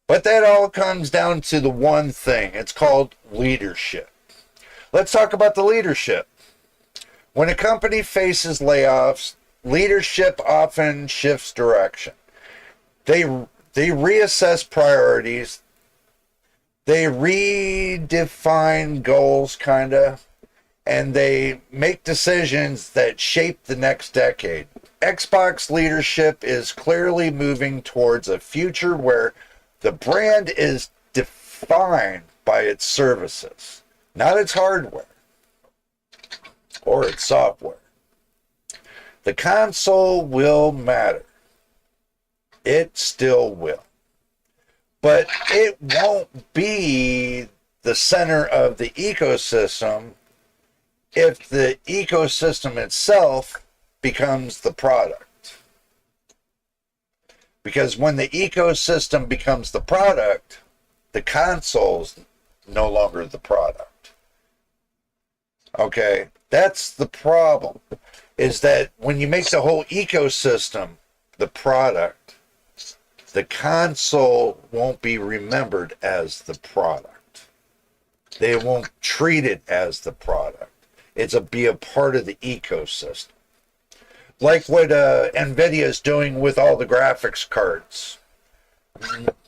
But that all comes down to the one thing. It's called leadership. Let's talk about the leadership. When a company faces layoffs, leadership often shifts direction. They reassess priorities. They redefine goals, kind of, and they make decisions that shape the next decade. Xbox leadership is clearly moving towards a future where the brand is defined by its services, not its hardware or its software. The console will matter. It still will. But it won't be the center of the ecosystem if the ecosystem itself becomes the product. Because when the ecosystem becomes the product, the console's no longer the product. Okay, that's the problem, is that when you make the whole ecosystem the product, the console won't be remembered as the product. They won't treat it as the product. It's be a part of the ecosystem. Like what NVIDIA is doing with all the graphics cards,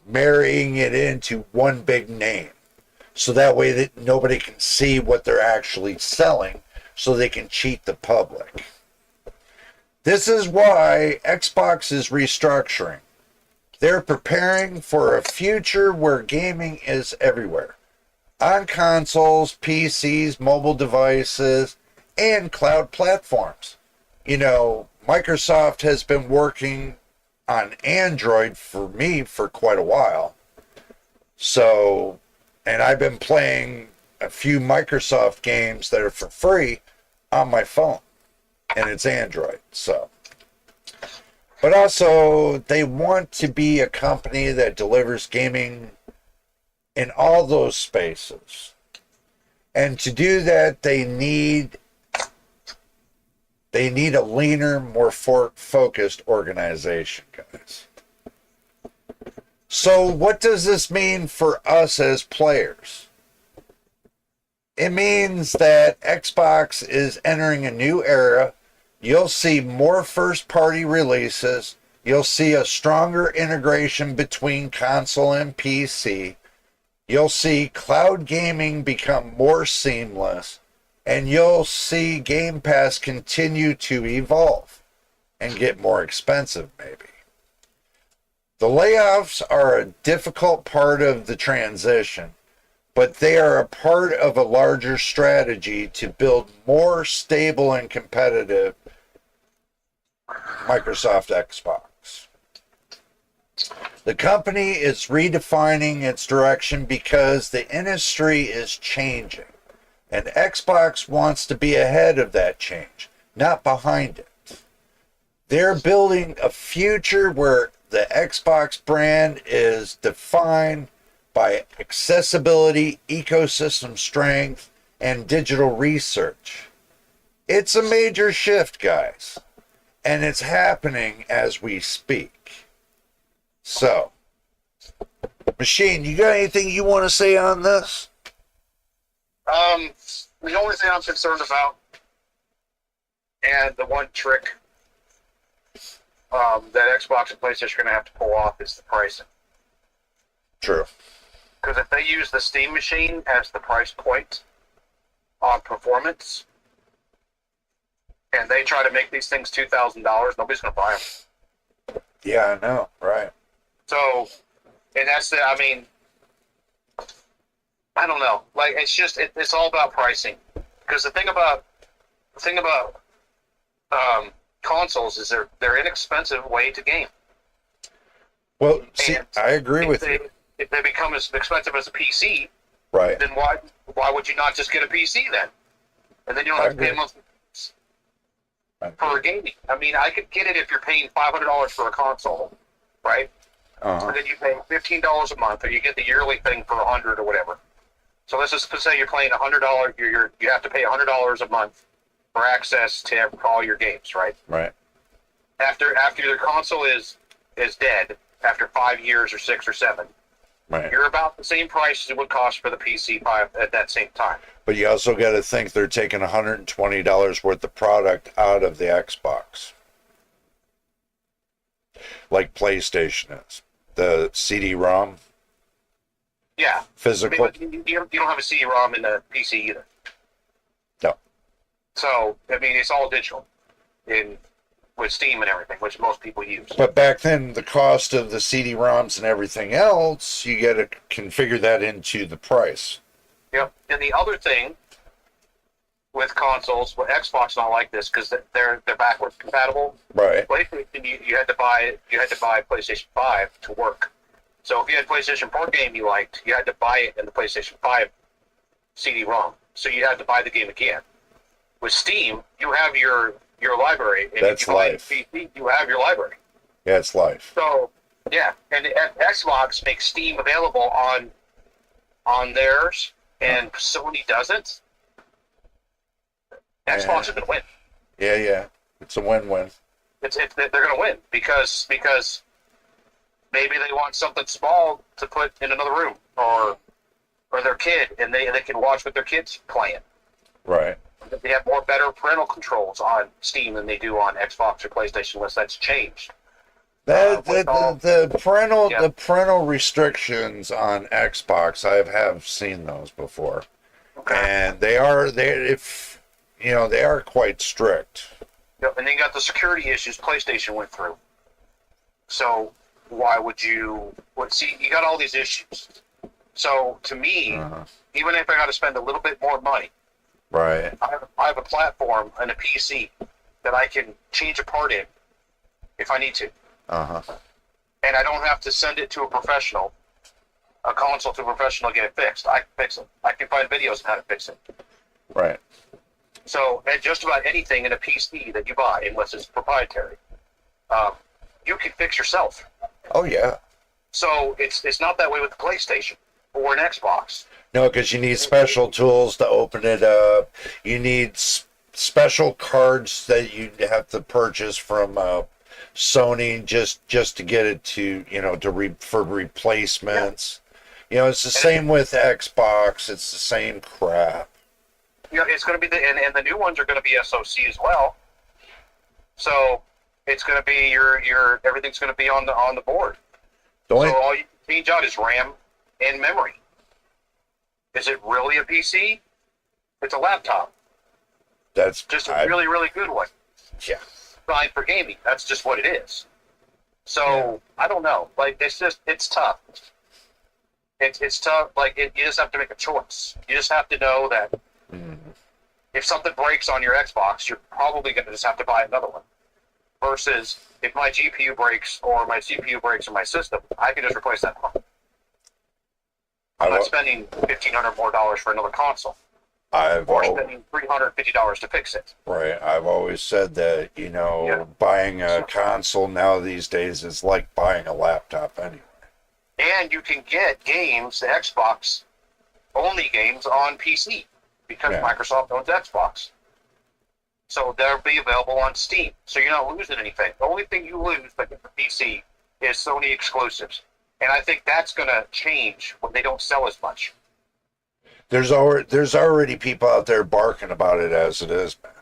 marrying it into one big name. So that way that nobody can see what they're actually selling, so they can cheat the public. This is why Xbox is restructuring. They're preparing for a future where gaming is everywhere. On consoles, PCs, mobile devices, and cloud platforms. You know, Microsoft has been working on Android for me for quite a while. So, and I've been playing a few Microsoft games that are for free on my phone, and it's Android. So, but also they want to be a company that delivers gaming in all those spaces, and to do that, they need a leaner, more focused organization, guys. So what does this mean for us as players? It means that Xbox is entering a new era. You'll see more first-party releases. You'll see a stronger integration between console and PC. You'll see cloud gaming become more seamless. And you'll see Game Pass continue to evolve and get more expensive, maybe. The layoffs are a difficult part of the transition, but they are a part of a larger strategy to build more stable and competitive Microsoft Xbox. The company is redefining its direction because the industry is changing, and Xbox wants to be ahead of that change, not behind it. They're building a future where the Xbox brand is defined by accessibility, ecosystem strength, and digital research. It's a major shift, guys, and it's happening as we speak. So, Machine, you got anything you want to say on this? The only thing I'm concerned about, and the one trick that Xbox and PlayStation are going to have to pull off, is the pricing. True. Because if they use the Steam machine as the price point on performance, and they try to make these things $2,000, nobody's going to buy them. Yeah, I know. Right. So, and that's the, I mean, I don't know. Like, it's just, it's all about pricing. Because the thing about consoles is they're inexpensive way to game. Well, see, And I agree with you. If they become as expensive as a PC, Right. then why would you not just get a PC then? And then you don't have to pay a monthly for gaming. I mean, I could get it if you're paying $500 for a console, right? Uh-huh. And then you pay $15 a month, or you get the yearly thing for $100 or whatever. So let's just say you're paying $100. You have to pay $100 a month for access to all your games, right? Right. After your console is dead, after 5 years or 6 or 7, Right. you're about the same price as it would cost for the PC at that same time. But you also got to think they're taking $120 worth of product out of the Xbox, like PlayStation is. The CD-ROM, Yeah. physical. I mean, you don't have a CD-ROM in the PC either. No. So, I mean, it's all digital with Steam and everything, which most people use. But back then, the cost of the CD-ROMs and everything else, you got to configure that into the price. Yep. And the other thing with consoles, with Xbox not like this because they're backwards compatible. Right. PlayStation, you had to buy PlayStation 5 to work. So if you had a PlayStation 4 game you liked, you had to buy it in the PlayStation 5 CD-ROM. So you had to buy the game again. With Steam, you have your library, and That's if you buy life. a PC, you have your library. Yeah, it's life. So yeah, and Xbox makes Steam available on theirs, and Sony doesn't. Xbox is going to win. Yeah. It's a win-win. They're going to win because maybe they want something small to put in another room or their kid, and they can watch what their kids playing. Right. They have better parental controls on Steam than they do on Xbox or PlayStation, unless that's changed. The parental restrictions on Xbox, I have seen those before, Okay. and they are quite strict. Yep, and then you got the security issues PlayStation went through. So why would you? You got all these issues. So to me, even if I got to spend a little bit more money, Right. I have a platform and a PC that I can change a part in if I need to. And I don't have to send it to a professional, a console to a professional to get it fixed. I can fix it. I can find videos on how to fix it. Right. So, and just about anything in a PC that you buy, unless it's proprietary, you can fix yourself. Oh yeah. So it's not that way with the PlayStation or an Xbox. No, because you need special tools to open it up. You need special cards that you have to purchase from Sony just to get it to for replacements. You know, it's the same with Xbox. It's the same crap. You know, it's going to be and the new ones are going to be SoC as well. So it's going to be your everything's going to be on the board. So all you change out is RAM and memory. Is it really a PC? It's a laptop. That's just a really, really good one. Yeah. Fine for gaming. That's just what it is. So I don't know. Like it's tough. It's tough. Like you just have to make a choice. You just have to know that if something breaks on your Xbox, you're probably going to just have to buy another one. Versus if my GPU breaks or my CPU breaks in my system, I can just replace that one. I'm not spending $1,500 more for another console. Or spending $350 to fix it. Right. I've always said that, buying a console now these days is like buying a laptop anyway. And you can get games, the Xbox only games on PC because Microsoft owns Xbox. So they'll be available on Steam. So you're not losing anything. The only thing you lose like the PC is Sony exclusives. And I think that's going to change when they don't sell as much. There's already people out there barking about it as it is, man.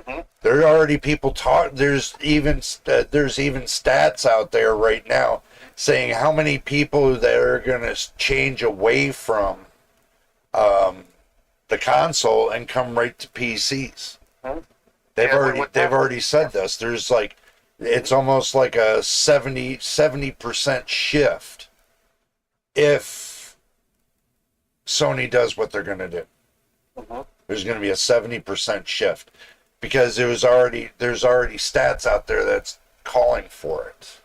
Mm-hmm. There are already people there's even stats out there right now saying how many people that are going to change away from the console and come right to PCs. Mm-hmm. They've already said this. There's like it's almost like a 70% shift if Sony does what they're going to do. Mm-hmm. There's going to be a 70% shift because there's already stats out there that's calling for it.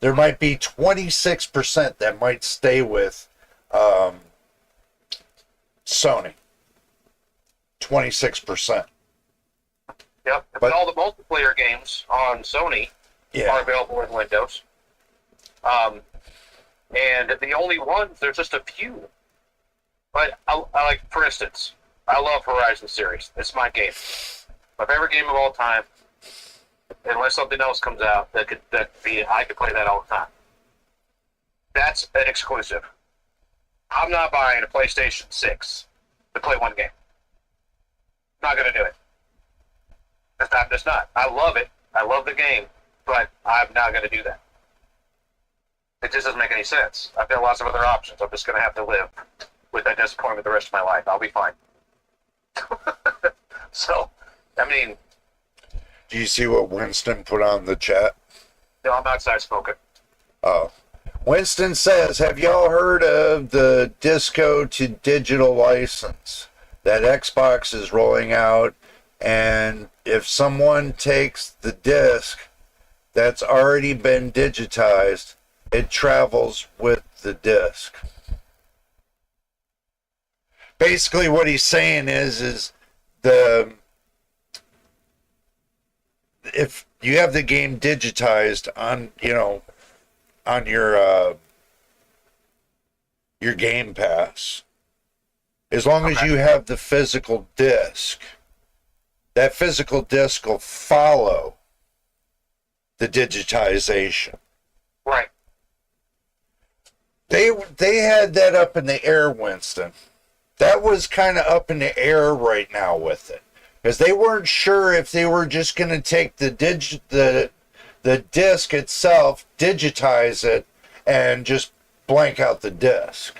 There might be 26% that might stay with Sony. 26%. Yep, but all the multiplayer games on Sony are available in Windows. And the only ones, there's just a few. But I like, for instance, I love Horizon series. It's my game. My favorite game of all time. Unless something else comes out I could play that all the time. That's an exclusive. I'm not buying a PlayStation 6 to play one game. Not going to do it. That's not. I love it. I love the game, but I'm not going to do that. It just doesn't make any sense. I've got lots of other options. I'm just going to have to live with that disappointment the rest of my life. I'll be fine. So, I mean... Do you see what Winston put on the chat? No, I'm outside smoking. Oh. Winston says, have y'all heard of the disco to digital license that Xbox is rolling out? And if someone takes the disc that's already been digitized, it travels with the disc. Basically what he's saying is if you have the game digitized on your Game Pass, as long as you have the physical disc, that physical disc will follow the digitization. Right. They had that up in the air, Winston. That was kind of up in the air right now with it. Because they weren't sure if they were just going to take the disc itself, digitize it, and just blank out the disc.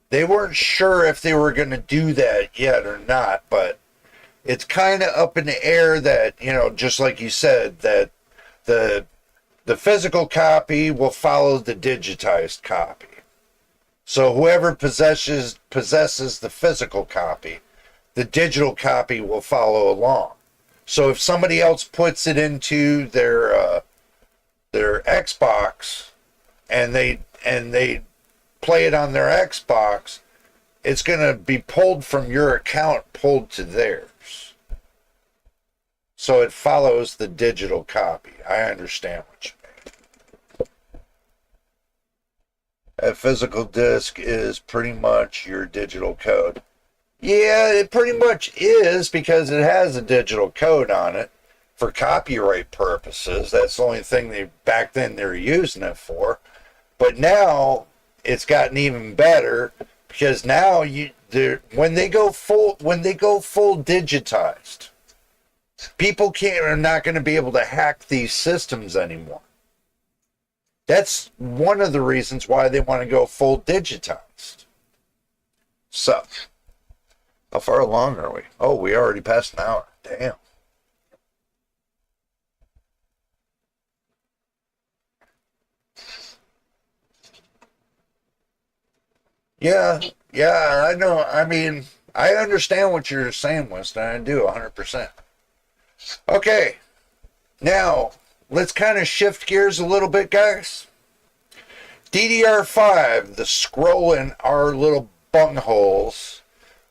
They weren't sure if they were going to do that yet or not, but it's kind of up in the air that, just like you said, that the physical copy will follow the digitized copy. So whoever possesses the physical copy, the digital copy will follow along. So if somebody else puts it into their Xbox and they play it on their Xbox, it's going to be pulled from your account, pulled to theirs. So it follows the digital copy. I understand what you mean. A physical disc is pretty much your digital code. Yeah, it pretty much is, because it has a digital code on it for copyright purposes. That's the only thing back then they were using it for. But now it's gotten even better, because now when they go full digitized, people are not going to be able to hack these systems anymore. That's one of the reasons why they want to go full digitized. So, how far along are we? Oh, we already passed an hour. Damn. Yeah, I know. I mean, I understand what you're saying, Winston. I do, 100%. Okay, now, let's kind of shift gears a little bit, guys. DDR5, the scroll in our little bungholes.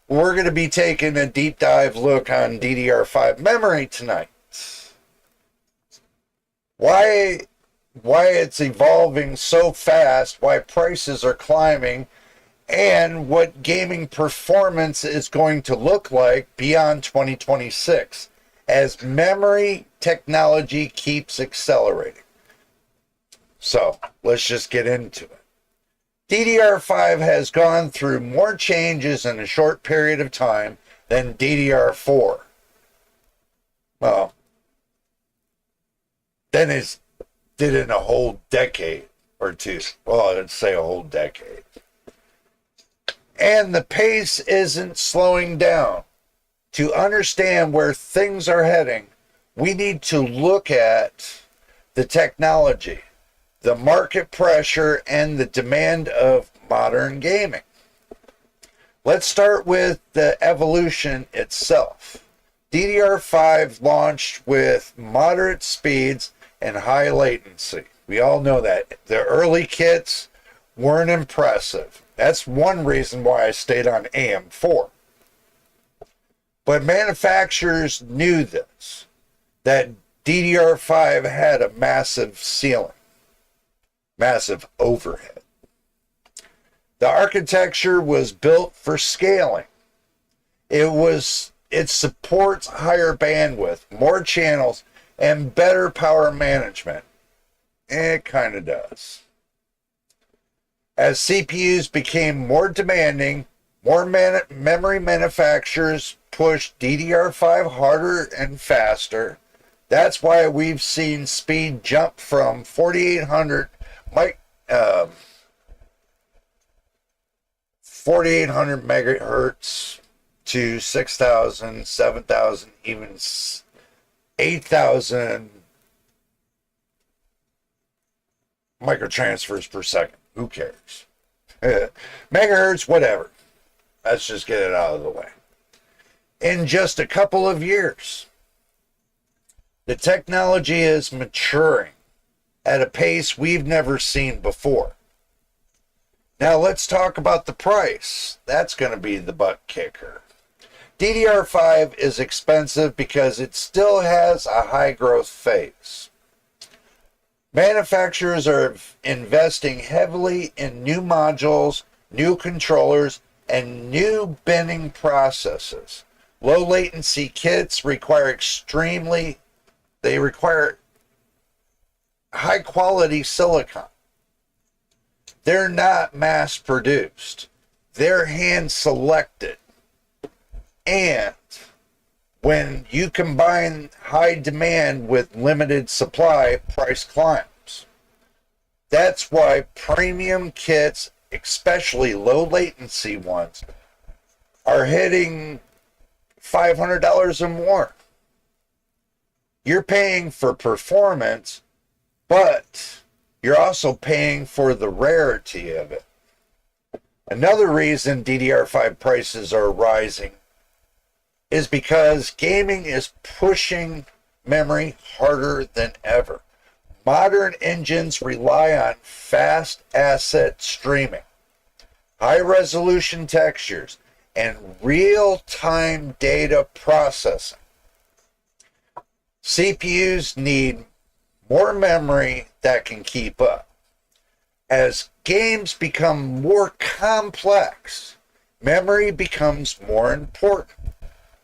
We're going to be taking a deep dive look on DDR5 memory tonight. Why it's evolving so fast, why prices are climbing, and what gaming performance is going to look like beyond 2026 as memory technology keeps accelerating. So, let's just get into it. DDR5 has gone through more changes in a short period of time than DDR4. Well, then it did in a whole decade or two. Well, I'd say a whole decade. And the pace isn't slowing down. To understand where things are heading, we need to look at the technology, the market pressure, and the demand of modern gaming. Let's start with the evolution itself. DDR5 launched with moderate speeds and high latency. We all know that. The early kits weren't impressive. That's one reason why I stayed on AM4. But manufacturers knew this, that DDR5 had a massive ceiling, massive overhead. The architecture was built for scaling. It supports higher bandwidth, more channels, and better power management. It kind of does. As CPUs became more demanding, more memory manufacturers pushed DDR5 harder and faster. That's why we've seen speed jump from 4800 megahertz to 6,000, 7,000, even 8,000 microtransfers per second. Who cares? Megahertz, whatever. Let's just get it out of the way. In just a couple of years, the technology is maturing at a pace we've never seen before. Now let's talk about the price. That's going to be the butt kicker. DDR5 is expensive because it still has a high growth phase. Manufacturers are investing heavily in new modules, new controllers, and new binning processes. Low latency kits require high quality silicon. They're not mass produced. They're hand selected. And when you combine high demand with limited supply, price climbs. That's why premium kits, especially low latency ones, are hitting $500 or more. You're paying for performance, but you're also paying for the rarity of it. Another reason DDR5 prices are rising is because gaming is pushing memory harder than ever. Modern engines rely on fast asset streaming, high-resolution textures, and real-time data processing. CPUs need more memory that can keep up. As games become more complex, memory becomes more important.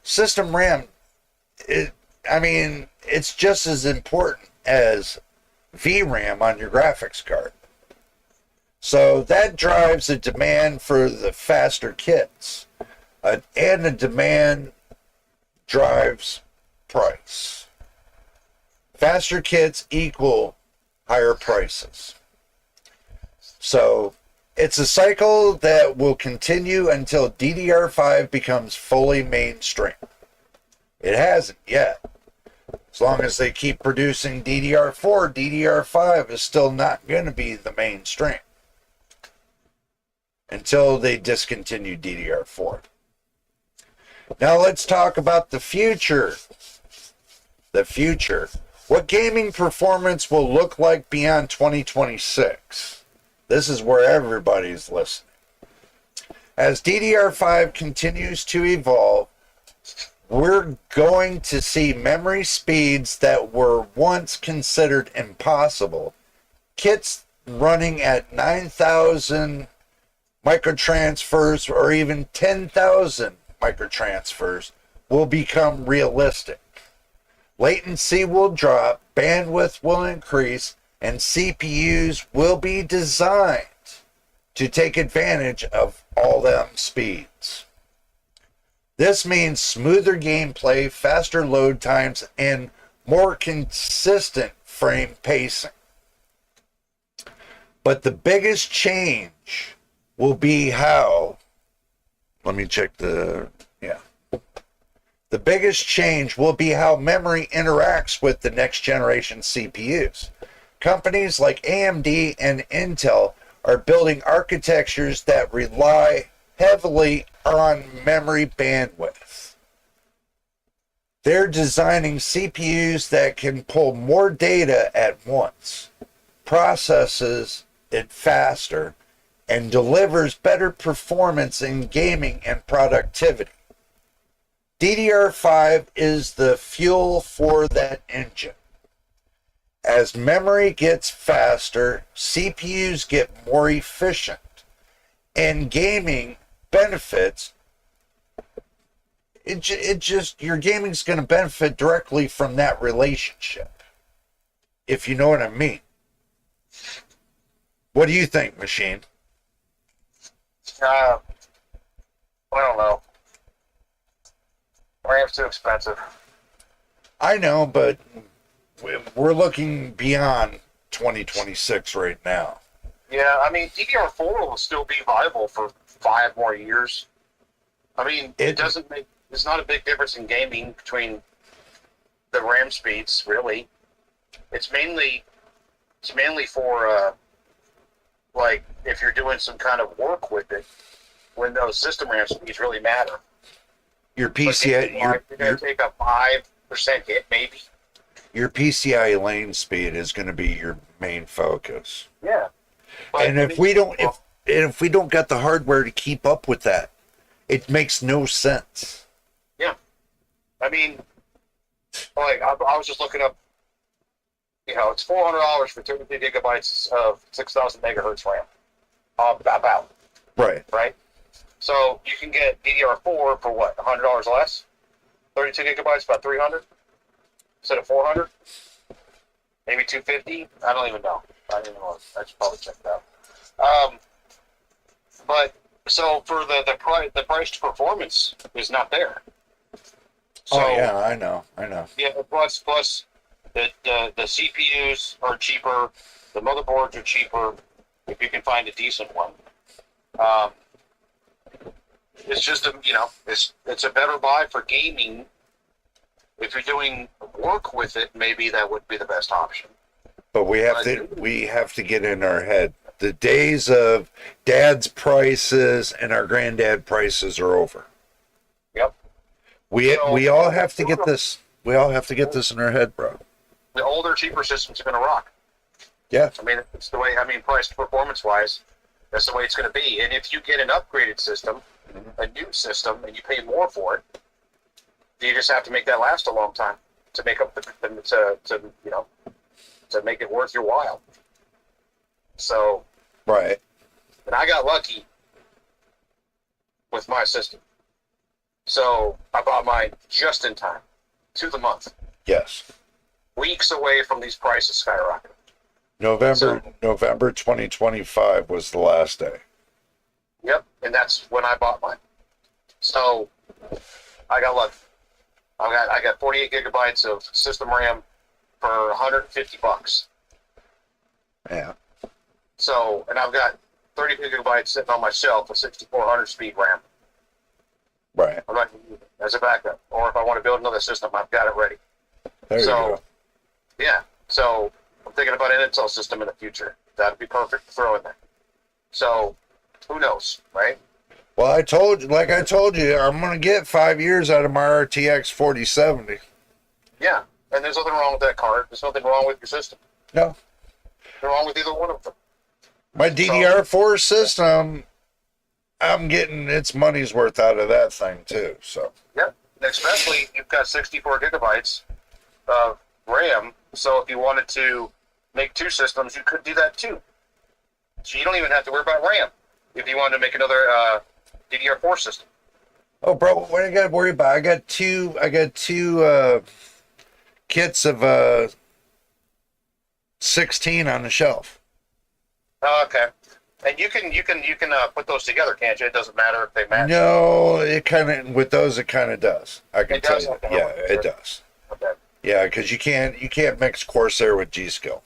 System RAM, it's just as important as VRAM on your graphics card. So that drives a demand for the faster kits, and the demand drives price. Faster kits equal higher prices. So it's a cycle that will continue until DDR5 becomes fully mainstream. It hasn't yet. As long as they keep producing DDR4, DDR5 is still not going to be the mainstream until they discontinue DDR4. Now let's talk about the future. The future. What gaming performance will look like beyond 2026? This is where everybody's listening. As DDR5 continues to evolve, we're going to see memory speeds that were once considered impossible. Kits running at 9,000 microtransfers or even 10,000 microtransfers will become realistic. Latency will drop, bandwidth will increase, and CPUs will be designed to take advantage of all them speeds. This means smoother gameplay, faster load times, and more consistent frame pacing. But the biggest change will be how, the biggest change will be how memory interacts with the next generation CPUs. Companies like AMD and Intel are building architectures that rely heavily on memory bandwidth. They're designing CPUs that can pull more data at once, processes it faster, and delivers better performance in gaming and productivity. DDR5 is the fuel for that engine. As memory gets faster, CPUs get more efficient, and gaming benefits. Your gaming's going to benefit directly from that relationship, if you know what I mean. What do you think, Machine? I don't know. RAM's too expensive. I know, but we're looking beyond 2026 right now. Yeah, I mean, DDR4 will still be viable for 5 more years. I mean, it's not a big difference in gaming between the RAM speeds, really. It's mainly for, like, if you're doing some kind of work with it, when those system RAM speeds really matter. Your PCI, you're going to take a 5% hit, maybe. Your PCI lane speed is going to be your main focus. Yeah. But and if we don't got the hardware to keep up with that, it makes no sense. Yeah. I mean, like, I was just looking up, it's $400 for 32 gigabytes of 6,000 megahertz RAM. About. Right. Right? So you can get DDR4 for what, $100 less? 32 gigabytes, about 300 instead of 400? Maybe 250? I don't even know. I don't even know. I should probably check that out. But so for the price to performance is not there. So, oh yeah, I know. Yeah, plus the CPUs are cheaper, the motherboards are cheaper if you can find a decent one. It's just it's a better buy for gaming. If you're doing work with it, maybe that would be the best option. But we have to get in our head. The days of dad's prices and our granddad prices are over. Yep. We all have to get this. We all have to get this in our head, bro. The older, cheaper systems are going to rock. Yeah. I mean, it's the way. I mean, price performance wise, that's the way it's going to be. And if you get an upgraded system, a new system, and you pay more for it, you just have to make that last a long time. to make up to make it worth your while. So, Right. and I got lucky with my system. So I bought mine just in time, to the month, Yes. weeks away from these prices skyrocketing. November 2025 was the last day. Yep, and that's when I bought mine. So I got lucky. I got 48 gigabytes of system RAM for $150. Yeah. So, and I've got 30 gigabytes sitting on my shelf with 6400 speed RAM. Right. I'm not going to use it as a backup. Or if I want to build another system, I've got it ready. There you go. Yeah. So I'm thinking about an Intel system in the future. That'd be perfect to throw in there. So who knows, right? Well, I told you, I'm going to get 5 years out of my RTX 4070. Yeah. And there's nothing wrong with that card. There's nothing wrong with your system. No. Nothing wrong with either one of them. My DDR4 system, I'm getting its money's worth out of that thing too. So. Yep. And especially you've got 64 gigabytes of RAM. So if you wanted to make two systems, you could do that too. So you don't even have to worry about RAM if you wanted to make another DDR4 system. Oh, bro, what do I got to worry about? I got two kits of 16 on the shelf. Oh, okay. And you can put those together, can't you? It doesn't matter if they match. No, it kind of with those it kind of does. I can tell you. Okay. Yeah, it does. Okay. Yeah, because you can't mix Corsair with G-Skill.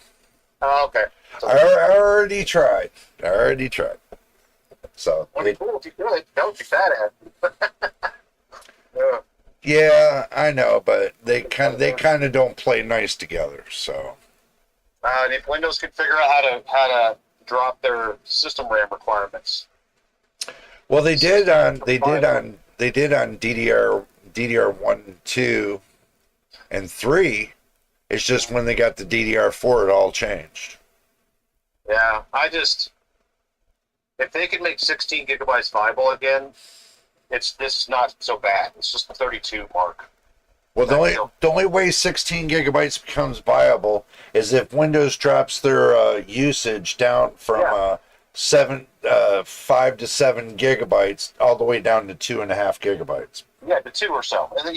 Oh, okay. So, I already tried. So that'd be cool if you could. That would be badass. Yeah. yeah, I know, but they kind of don't play nice together. So And if Windows could figure out how to drop their system RAM requirements. well, they did on DDR1, 2, and 3. It's just when they got the DDR4, it all changed. Yeah, if they could make 16 gigabytes viable again, this is not so bad. It's just the 32 mark. Well, the only way 16 gigabytes becomes viable is if Windows drops their usage down from 5 to 7 gigabytes all the way down to 2.5 gigabytes. Yeah, the 2 or so. And then,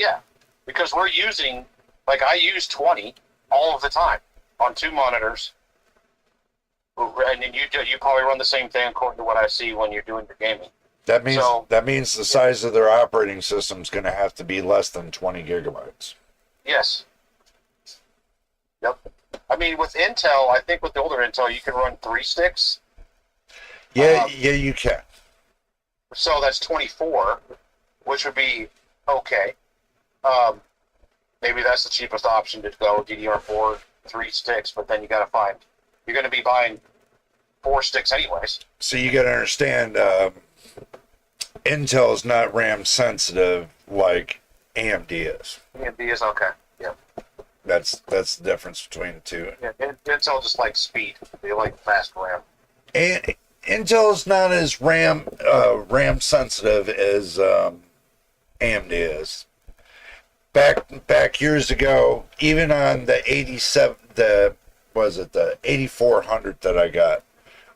because we're using, I use 20 all of the time on 2 monitors. And then you probably run the same thing according to what I see when you're doing your gaming. That means the size of their operating system is going to have to be less than 20 gigabytes. Yes. Yep. I mean, with Intel, I think with the older Intel, you can run 3 sticks. Yeah, you can. So that's 24, which would be okay. Maybe that's the cheapest option to go DDR4, 3 sticks, but then you're going to be buying 4 sticks anyways. So you got to understand, Intel is not RAM sensitive like AMD is. AMD is okay. Yeah. That's the difference between the two. Yeah, Intel just likes speed. They like fast RAM. And Intel's not as RAM sensitive as AMD is. Back years ago, even on the 8400 that I got,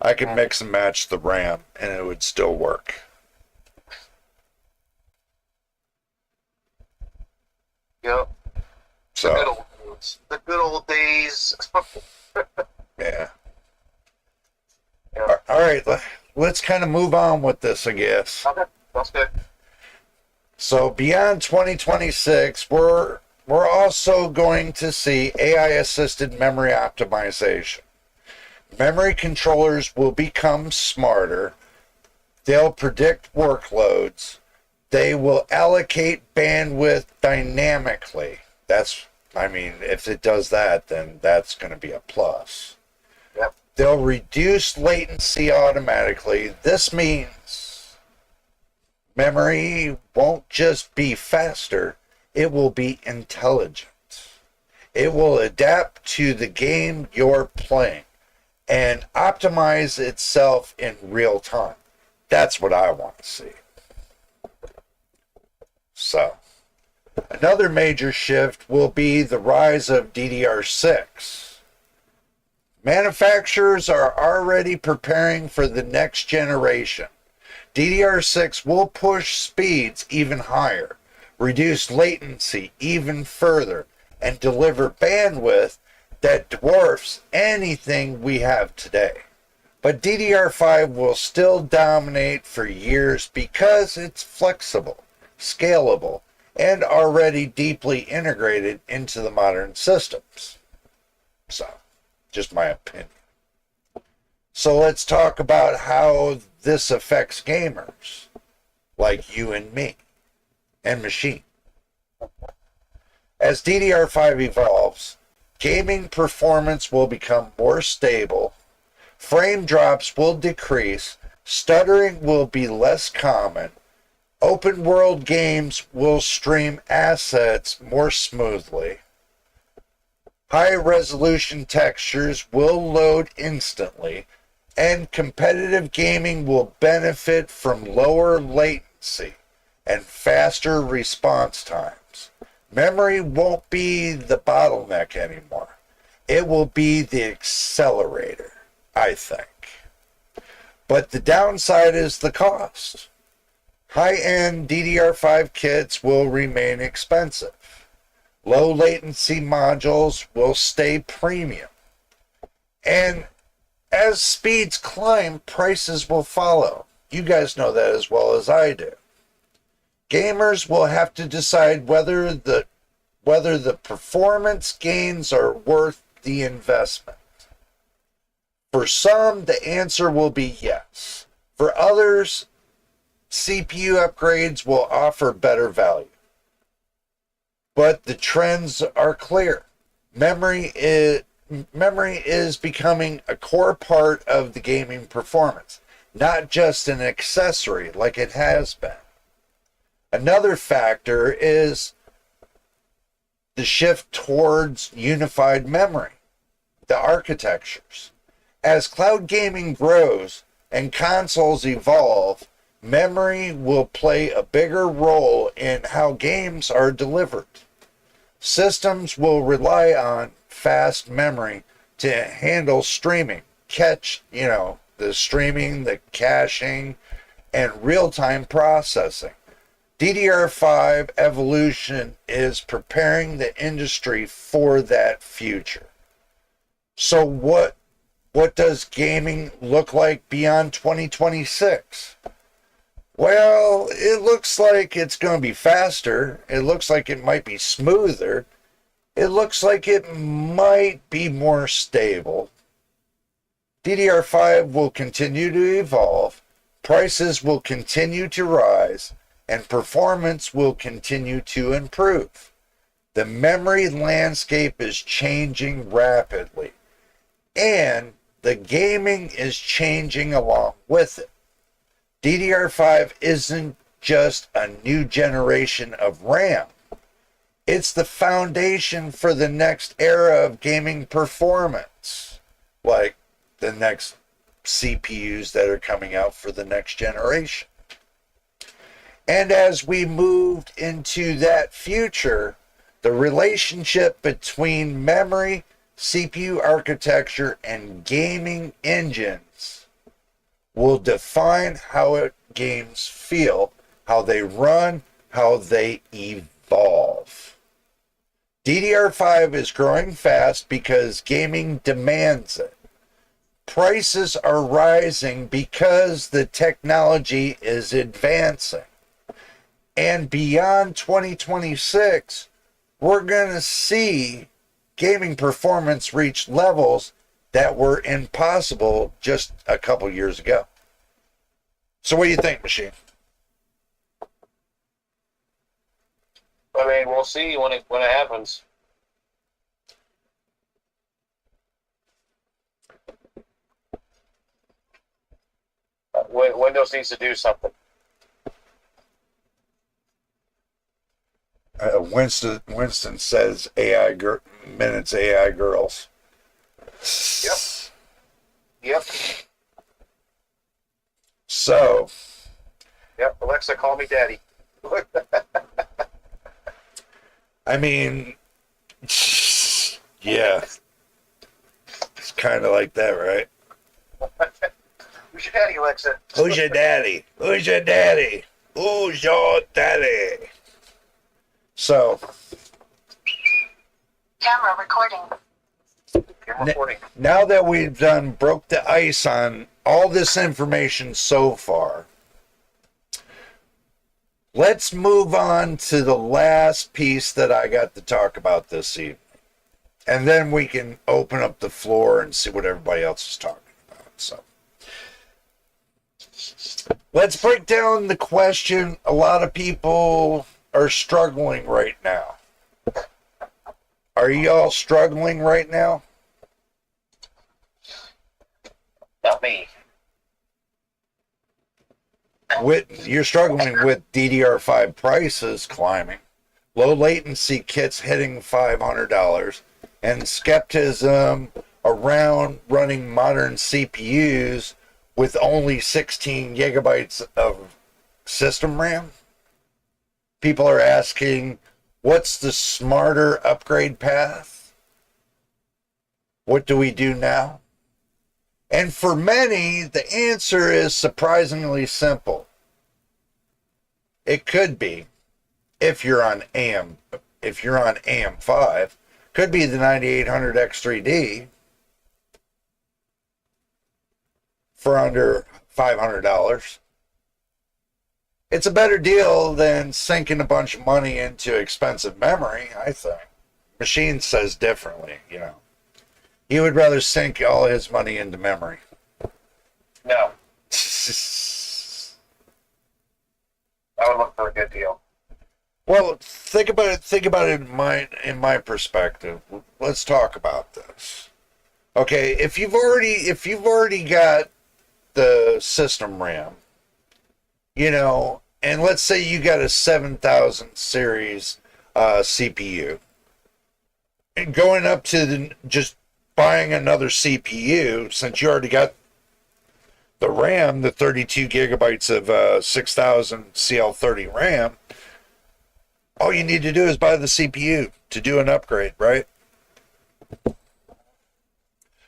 I could mix and match the RAM and it would still work. Yep. So the good old days. yeah. All right, let's kind of move on with this, I guess. Okay, that's good. So beyond 2026, we're also going to see AI-assisted memory optimization. Memory controllers will become smarter. They'll predict workloads. They will allocate bandwidth dynamically. If it does that, then that's going to be a plus. Yep. They'll reduce latency automatically. This means memory won't just be faster, it will be intelligent. It will adapt to the game you're playing and optimize itself in real time. That's what I want to see. So, Another major shift will be the rise of DDR6. Manufacturers are already preparing for the next generation. DDR6 will push speeds even higher, reduce latency even further, and deliver bandwidth that dwarfs anything we have today. But DDR5 will still dominate for years because it's flexible, scalable, and already deeply integrated into the modern systems. So, just my opinion. So let's talk about how this affects gamers, like you and me, and machine. As DDR5 evolves, gaming performance will become more stable, frame drops will decrease, stuttering will be less common, open world games will stream assets more smoothly, high resolution textures will load instantly, and competitive gaming will benefit from lower latency and faster response times. Memory won't be the bottleneck anymore. It will be the accelerator, I think. But the downside is the cost. High-end DDR5 kits will remain expensive. Low latency modules will stay premium. And as speeds climb, prices will follow. You guys know that as well as I do. Gamers will have to decide whether the performance gains are worth the investment. For some, the answer will be yes. For others, CPU upgrades will offer better value. But the trends are clear. Memory is becoming a core part of the gaming performance, not just an accessory like it has been. Another factor is the shift towards unified memory, the architectures. As cloud gaming grows and consoles evolve, memory will play a bigger role in how games are delivered. Systems will rely on fast memory to handle streaming, the streaming, the caching, and real-time processing. DDR5 evolution is preparing the industry for that future. So what does gaming look like beyond 2026? Well, it looks like it's going to be faster. It looks like it might be smoother. It looks like it might be more stable. DDR5 will continue to evolve, prices will continue to rise, and performance will continue to improve. The memory landscape is changing rapidly, and the gaming is changing along with it. DDR5 isn't just a new generation of RAM. It's the foundation for the next era of gaming performance, like the next CPUs that are coming out for the next generation. And as we moved into that future, the relationship between memory, CPU architecture, and gaming engines will define how games feel, how they run, how they evolve. DDR5 is growing fast because gaming demands it. Prices are rising because the technology is advancing. And beyond 2026, we're going to see gaming performance reach levels that were impossible just a couple years ago. So what do you think, Machine? I mean, we'll see when it happens. Windows needs to do something. Winston says AI minutes AI girls. Yep. So. Yep. Alexa, call me daddy. I mean, yeah, it's kind of like that, right? Who's your daddy, Alexa? Who's your daddy? Who's your daddy? Who's your daddy? So, Camera recording. Camera recording. now that we've broke the ice on all this information so far, let's move on to the last piece that I got to talk about this evening. And then we can open up the floor and see what everybody else is talking about. So, let's break down the question a lot of people are struggling right now. Are y'all struggling right now? Not me. You're struggling with DDR5 prices climbing, low latency kits hitting $500, and skepticism around running modern CPUs with only 16 gigabytes of system RAM. People are asking, what's the smarter upgrade path? What do we do now? And for many, the answer is surprisingly simple. It could be, if you're on AM5, could be the 9800 X3D for under $500. It's a better deal than sinking a bunch of money into expensive memory, I think. Machine says differently, you know. He would rather sink all his money into memory. No. I would look for a good deal. Well, think about it in my perspective. Let's talk about this. Okay, if you've already got the system RAM, you know, and let's say you got a 7000 series CPU, and going up to just buying another CPU, since you already got the RAM, the 32 gigabytes of 6000 CL30 RAM, all you need to do is buy the CPU to do an upgrade, right?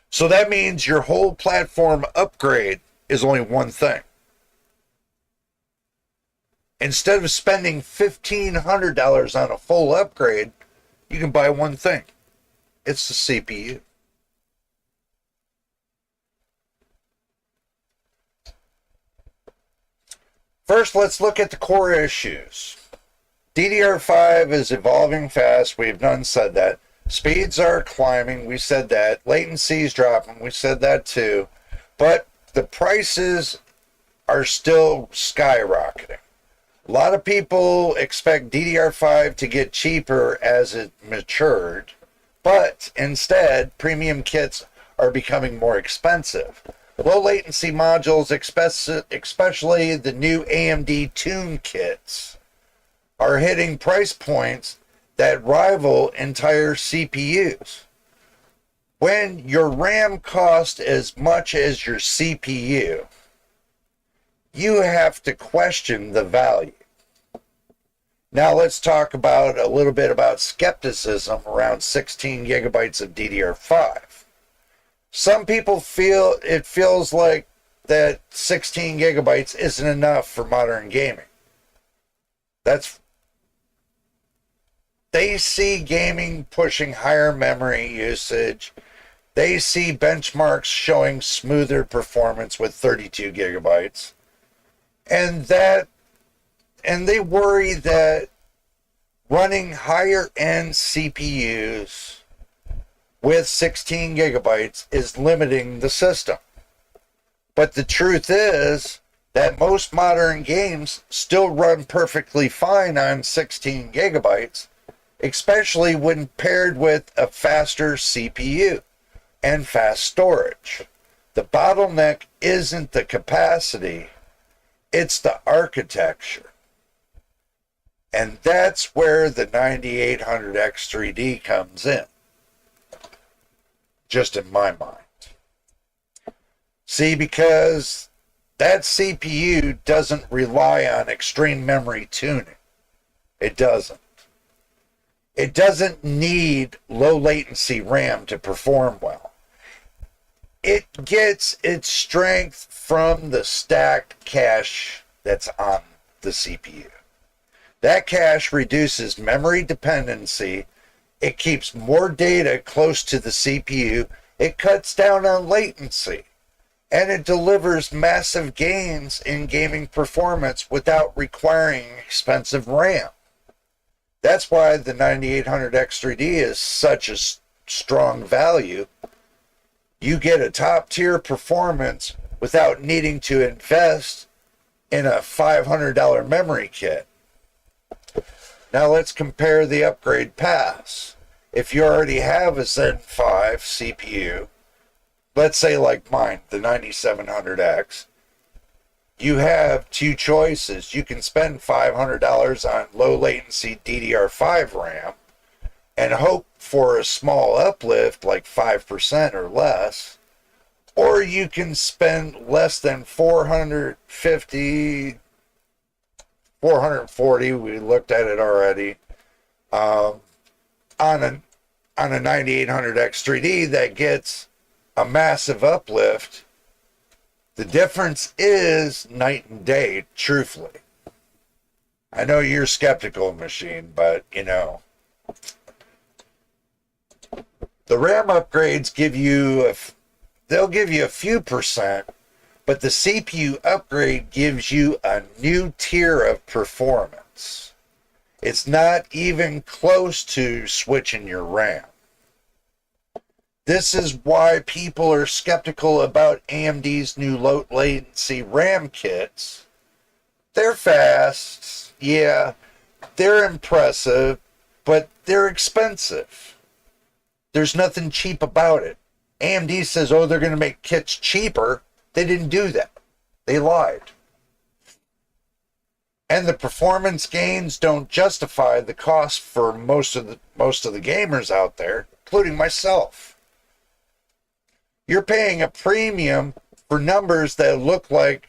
So that means your whole platform upgrade is only one thing. Instead of spending $1,500 on a full upgrade, you can buy one thing. It's the CPU. First, let's look at the core issues. DDR5 is evolving fast. We've done said that. Speeds are climbing. We said that. Latency is dropping. We said that too. But the prices are still skyrocketing. A lot of people expect DDR5 to get cheaper as it matured, but instead, premium kits are becoming more expensive. Low latency modules, especially the new AMD Tune kits, are hitting price points that rival entire CPUs. When your RAM costs as much as your CPU, you have to question the value. Now let's talk about a little bit about skepticism around 16 gigabytes of DDR5. Some people feels like that 16 gigabytes isn't enough for modern gaming. They see gaming pushing higher memory usage. They see benchmarks showing smoother performance with 32 gigabytes. And they worry that running higher end CPUs with 16 gigabytes is limiting the system. But the truth is that most modern games still run perfectly fine on 16 gigabytes, especially when paired with a faster CPU and fast storage. The bottleneck isn't the capacity, it's the architecture. And that's where the 9800 X3D comes in, just in my mind. See, because that CPU doesn't rely on extreme memory tuning. It doesn't. It doesn't need low latency RAM to perform well. It gets its strength from the stacked cache that's on the CPU. That cache reduces memory dependency. It keeps more data close to the CPU. It cuts down on latency. And it delivers massive gains in gaming performance without requiring expensive RAM. That's why the 9800X3D is such a strong value. You get a top-tier performance without needing to invest in a $500 memory kit. Now let's compare the upgrade paths. If you already have a Zen 5 CPU, let's say like mine, the 9700X, you have two choices. You can spend $500 on low latency DDR5 RAM and hope for a small uplift like 5% or less, or you can spend less than 440, we looked at it already, on a 9800X3D that gets a massive uplift. The difference is night and day, truthfully. I know you're skeptical, Machine, but you know, the RAM upgrades they'll give you a few percent, but the CPU upgrade gives you a new tier of performance. It's not even close to switching your RAM. This is why people are skeptical about AMD's new low latency RAM kits. They're fast, yeah, they're impressive, but they're expensive. There's nothing cheap about it. AMD says, oh, they're going to make kits cheaper. They didn't do that. They lied. And the performance gains don't justify the cost for most of the gamers out there, including myself. You're paying a premium for numbers that look like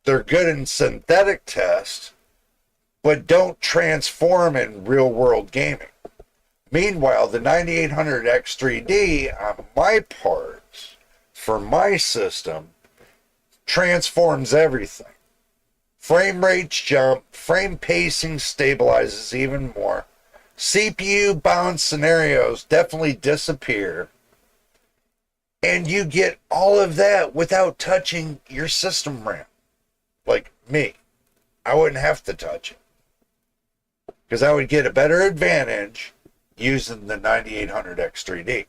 they're good in synthetic tests, but don't transform in real-world gaming. Meanwhile, the 9800X3D on my parts, for my system, transforms everything. Frame rates jump, frame pacing stabilizes even more, CPU bound scenarios definitely disappear, and you get all of that without touching your system RAM. Like me, I wouldn't have to touch it, because I would get a better advantage using the 9800X3D.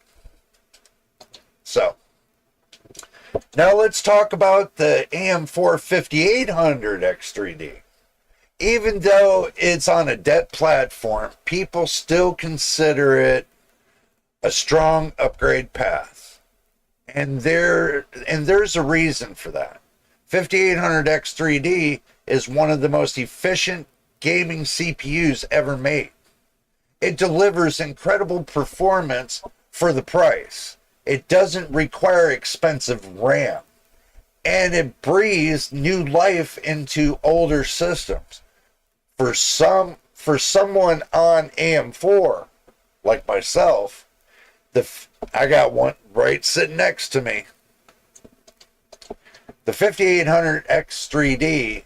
So, now let's talk about the AM4 5800X3D. Even though it's on a debt platform, people still consider it a strong upgrade path. And there's a reason for that. 5800X3D is one of the most efficient gaming CPUs ever made. It delivers incredible performance for the price. It doesn't require expensive RAM. And it breathes new life into older systems. For someone on AM4, like myself, I got one right sitting next to me. The 5800X3D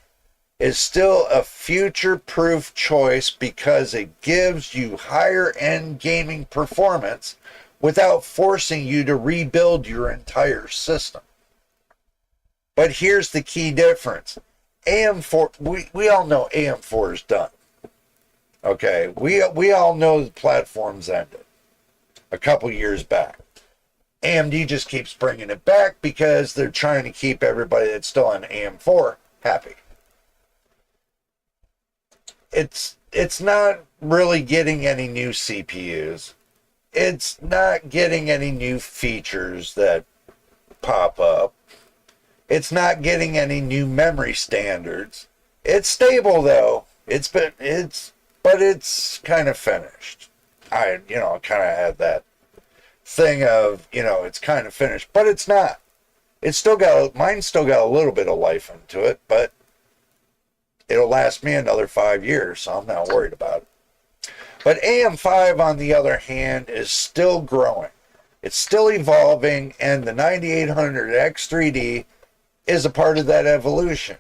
is still a future-proof choice because it gives you higher-end gaming performance without forcing you to rebuild your entire system. But here's the key difference. AM4, we all know AM4 is done. Okay, we all know the platform's ended a couple years back. AMD just keeps bringing it back because they're trying to keep everybody that's still on AM4 happy. It's not really getting any new CPUs. It's not getting any new features that pop up. It's not getting any new memory standards. It's stable though. But it's kind of finished. I kind of had that thing of, it's kind of finished, but it's not. Mine's still got a little bit of life into it, but it'll last me another 5 years, so I'm not worried about it. But AM5, on the other hand, is still growing. It's still evolving, and the 9800X3D is a part of that evolution.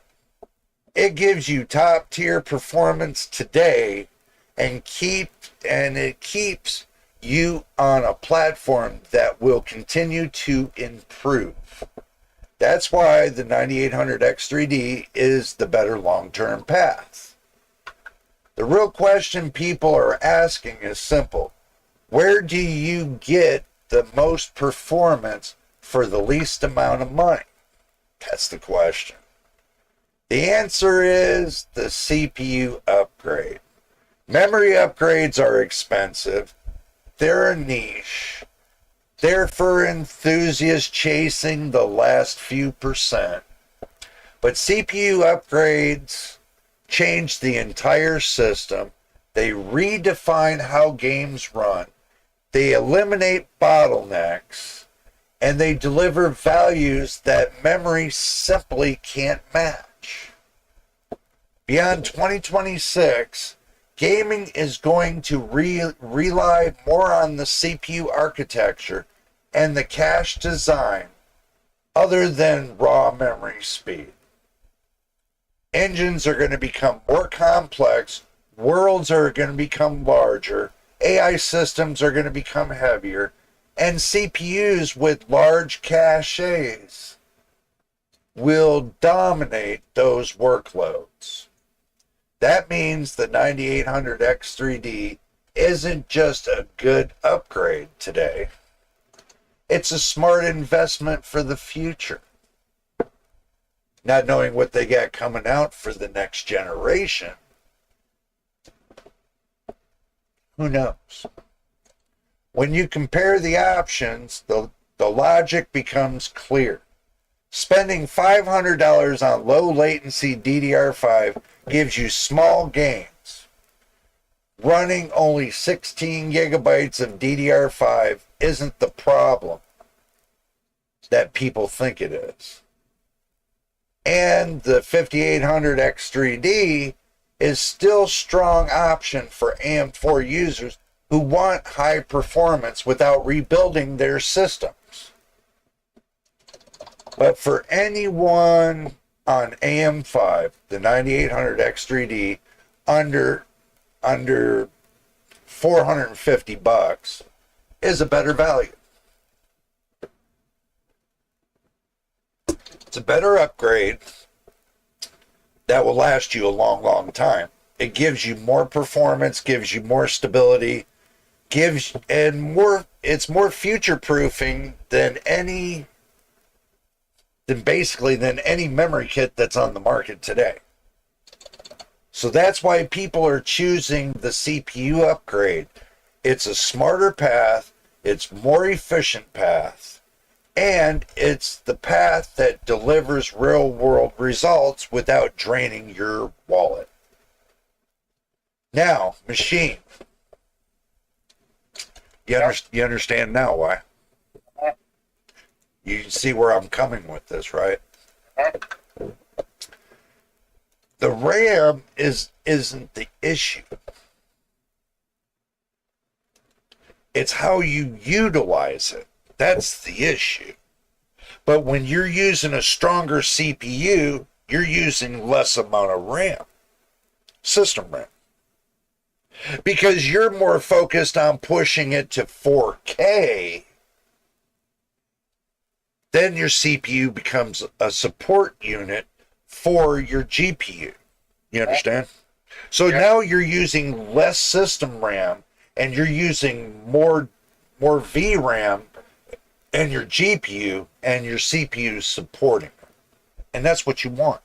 It gives you top tier performance today, and it keeps you on a platform that will continue to improve. That's why the 9800X3D is the better long-term path. The real question people are asking is simple. Where do you get the most performance for the least amount of money? That's the question. The answer is the CPU upgrade. Memory upgrades are expensive. They're a niche. They're for enthusiasts chasing the last few percent. But CPU upgrades change the entire system. They redefine how games run. They eliminate bottlenecks. And they deliver values that memory simply can't match. Beyond 2026, gaming is going to rely more on the CPU architecture and the cache design other than raw memory speed. Engines are going to become more complex, worlds are going to become larger, AI systems are going to become heavier, and CPUs with large caches will dominate those workloads. That means the 9800X3D isn't just a good upgrade today. It's a smart investment for the future. Not knowing what they got coming out for the next generation, who knows? When you compare the options, the logic becomes clear. Spending $500 on low latency DDR5 gives you small gains. Running only 16 gigabytes of DDR5 isn't the problem that people think it is. And the 5800X3D is still a strong option for AM4 users who want high performance without rebuilding their systems. But for anyone on AM5, the 9800X3D under $450 is a better value. It's a better upgrade that will last you a long, long time. It gives you more performance, gives you more stability, it's more future proofing than any memory kit that's on the market today. So that's why people are choosing the CPU upgrade. It's a smarter path, it's more efficient path, and it's the path that delivers real world results without draining your wallet. Now, machine. You understand now why? You see where I'm coming with this, right? The RAM isn't the issue. It's how you utilize it. That's the issue. But when you're using a stronger CPU, you're using less amount of RAM, system RAM. Because you're more focused on pushing it to 4K, then your CPU becomes a support unit for your GPU. You understand? So now you're using less system RAM and you're using more VRAM and your GPU and your CPU supporting it. And that's what you want.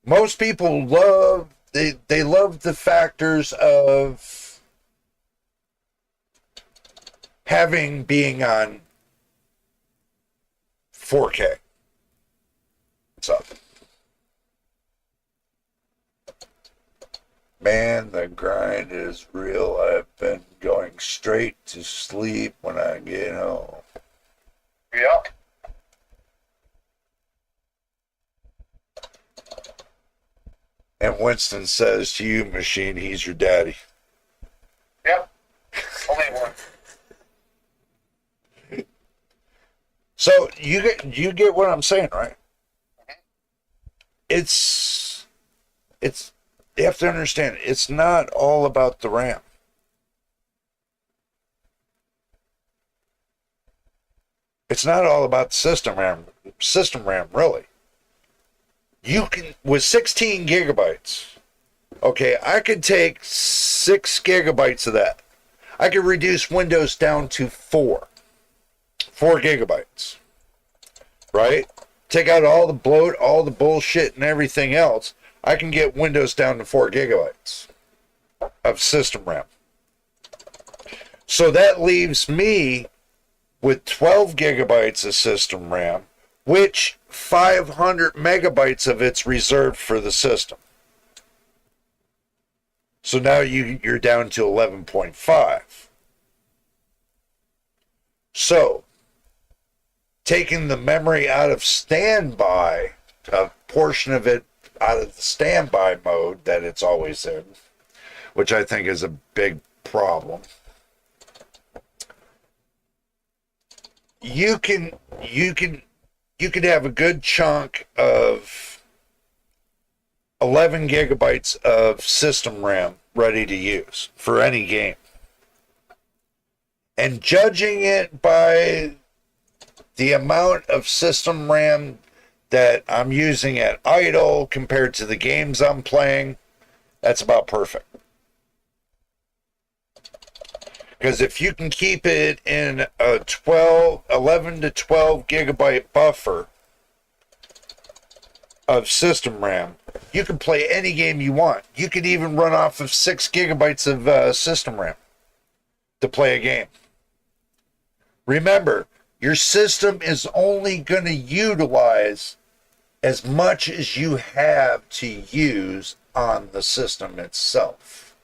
Most people love they love the factors of being on 4K. What's up? Man, the grind is real. I've been going straight to sleep when I get home. Yeah. And Winston says to you, machine, he's your daddy. Yep. Only one. So you get what I'm saying, right? It's you have to understand, it's not all about the RAM. It's not all about the system RAM, really. You can, with 16 gigabytes, okay, I could take 6 gigabytes of that. I could reduce Windows down to 4 gigabytes, right? Take out all the bloat, all the bullshit and everything else. I can get Windows down to 4 gigabytes of system RAM. So that leaves me with 12 gigabytes of system RAM, which 500 megabytes of it's reserved for the system. So now you're down to 11.5. So, taking the memory out of standby, a portion of it out of the standby mode that it's always in, which I think is a big problem. You could have a good chunk of 11 gigabytes of system RAM ready to use for any game. And judging it by the amount of system RAM that I'm using at idle compared to the games I'm playing, that's about perfect. Because if you can keep it in a 11 to 12 gigabyte buffer of system RAM, you can play any game you want. You could even run off of 6 gigabytes of system RAM to play a game. Remember, your system is only going to utilize as much as you have to use on the system itself.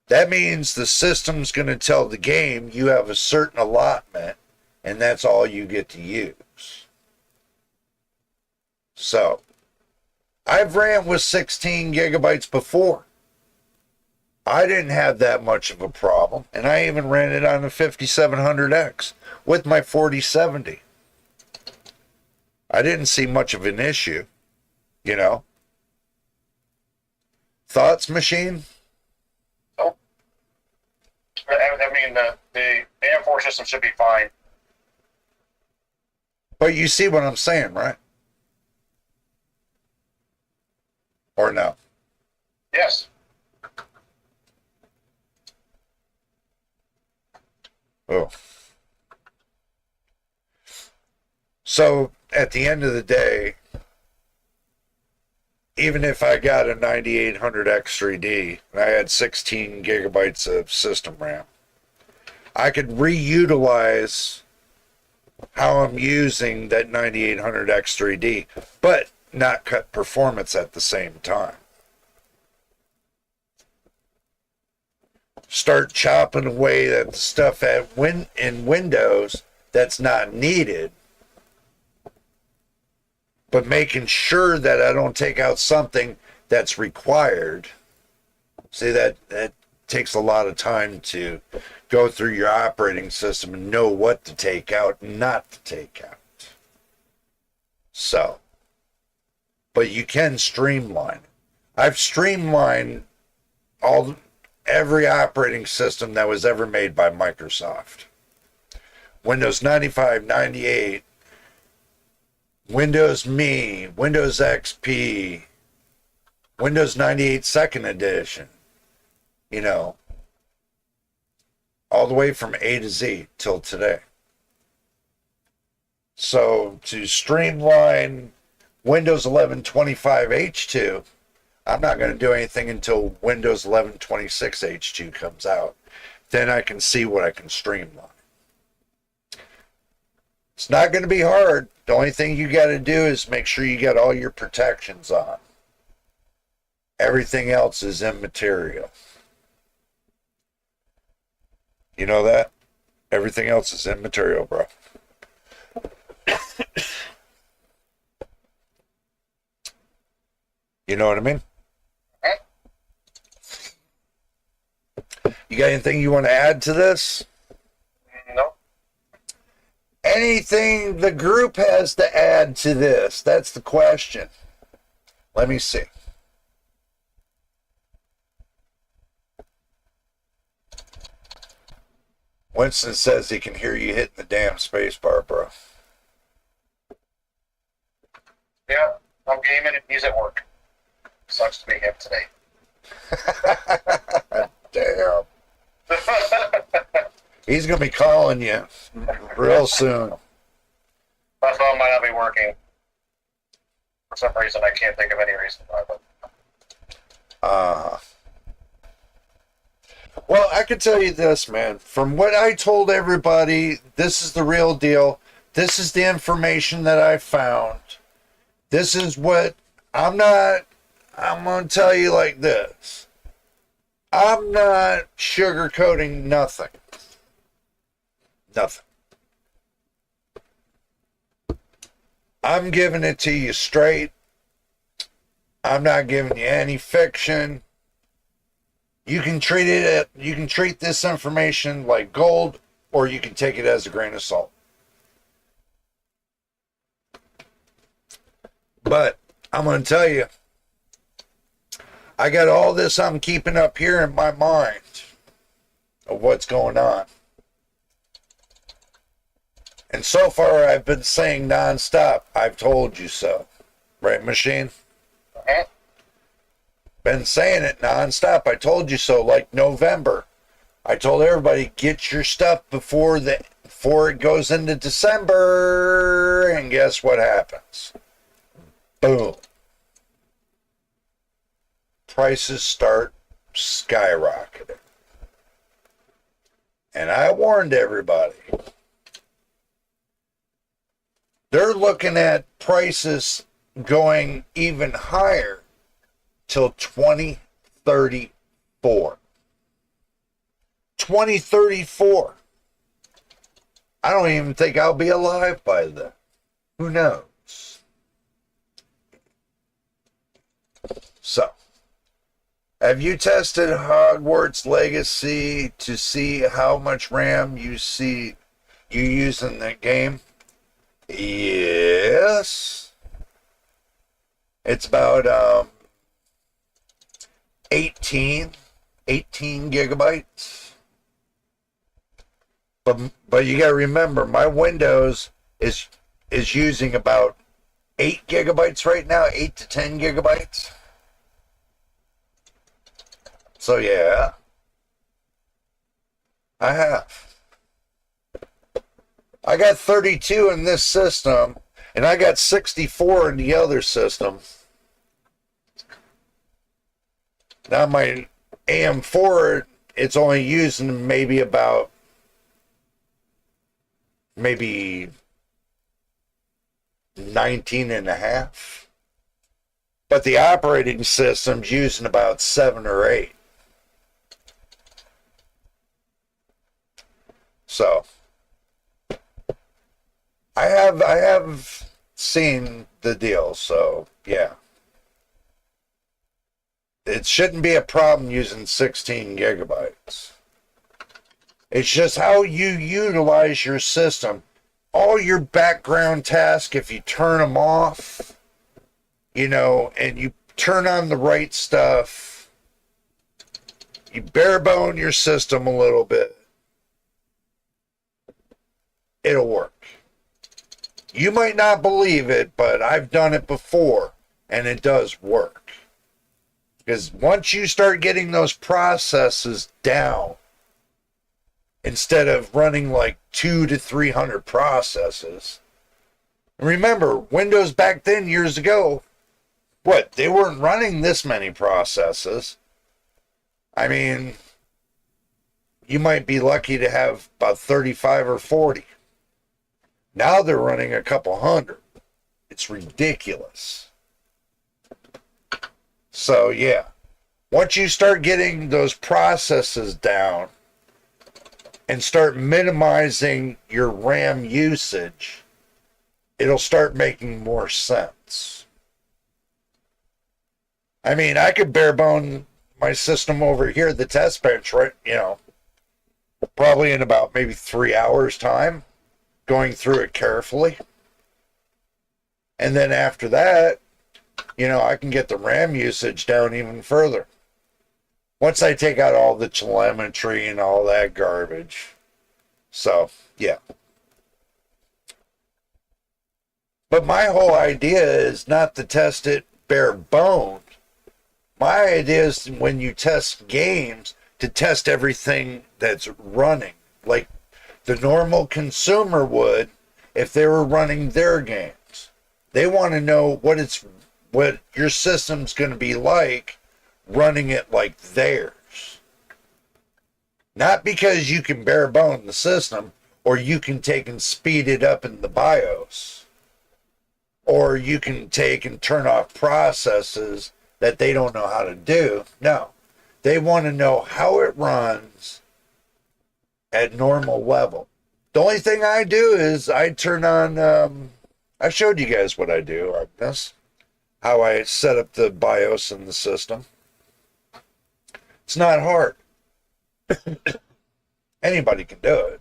That means the system's going to tell the game you have a certain allotment, and that's all you get to use. So, I've ran with 16 gigabytes before. I didn't have that much of a problem, and I even ran it on a 5700X with my 4070. I didn't see much of an issue, you know. Thoughts, machine? Oh. I mean, the AM4 system should be fine. But you see what I'm saying, right? Or no? Yes. Oh. So, at the end of the day, even if I got a 9800X3D and I had 16 gigabytes of system RAM, I could reutilize how I'm using that 9800X3D, but not cut performance at the same time. Start chopping away that stuff in Windows that's not needed, but making sure that I don't take out something that's required. See, that takes a lot of time to go through your operating system and know what to take out and not to take out. So, but you can streamline it. I've streamlined every operating system that was ever made by Microsoft. Windows 95, 98, Windows Me, Windows XP, Windows 98 Second Edition, you know, all the way from A to Z till today. So to streamline Windows 11 25H2, I'm not going to do anything until Windows 11 26H2 comes out. Then I can see what I can streamline. It's not going to be hard. The only thing you got to do is make sure you got all your protections on. Everything else is immaterial. You know that? Everything else is immaterial, bro. You know what I mean? Okay. You got anything you want to add to this? No. Anything the group has to add to this? That's the question. Let me see. Winston says he can hear you hitting the damn space bar, bro. Yeah, I'm gaming and he's at work. Sucks to be him today. Damn. He's going to be calling you real soon. My phone might not be working. For some reason, I can't think of any reason why. But Well, I can tell you this, man. From what I told everybody, this is the real deal. This is the information that I found. This is what I'm going to tell you like this. I'm not sugarcoating nothing. Nothing. I'm giving it to you straight. I'm not giving you any fiction. You can treat this information like gold, or you can take it as a grain of salt. But I'm going to tell you, I got all this I'm keeping up here in my mind of what's going on. And so far, I've been saying nonstop, I've told you so. Right, Machine? okay. Been saying it nonstop. I told you so, like November. I told everybody, get your stuff before it goes into December. And guess what happens? Boom. Prices start skyrocketing. And I warned everybody. They're looking at prices going even higher till 2034. 2034. I don't even think I'll be alive by then. Who knows? So, have you tested Hogwarts Legacy to see how much RAM you use in that game? Yes. It's about 18 gigabytes. But you gotta remember, my Windows is using about 8 gigabytes right now, 8 to 10 gigabytes. So yeah, I have. I got 32 in this system, and I got 64 in the other system. Now my AM4, it's only using maybe 19 and a half. But the operating system's using about 7 or 8. So I have seen the deal, so yeah. It shouldn't be a problem using 16 gigabytes. It's just how you utilize your system. All your background tasks, if you turn them off, and you turn on the right stuff, you bare bone your system a little bit, it'll work. You might not believe it, but I've done it before, and it does work. Because once you start getting those processes down, instead of running like 200 to 300 processes, remember, Windows back then, years ago, they weren't running this many processes. I mean, you might be lucky to have about 35 or 40. Now they're running a couple hundred. It's ridiculous. So yeah, once you start getting those processes down and start minimizing your RAM usage, it'll start making more sense. I mean, I could bare bone my system over here, the test bench, right? Probably in about maybe 3 hours time, going through it carefully. And then after that, I can get the RAM usage down even further. Once I take out all the telemetry and all that garbage. So, yeah. But my whole idea is not to test it bare bone. My idea is when you test games, to test everything that's running, like the normal consumer would if they were running their games. They want to know what your system's going to be like running it like theirs. Not because you can bare bone the system, or you can take and speed it up in the BIOS, or you can take and turn off processes that they don't know how to do. No. They want to know how it runs at normal level. The only thing I do is I turn on, I showed you guys what I do on this, how I set up the BIOS in the system. It's not hard. Anybody can do it.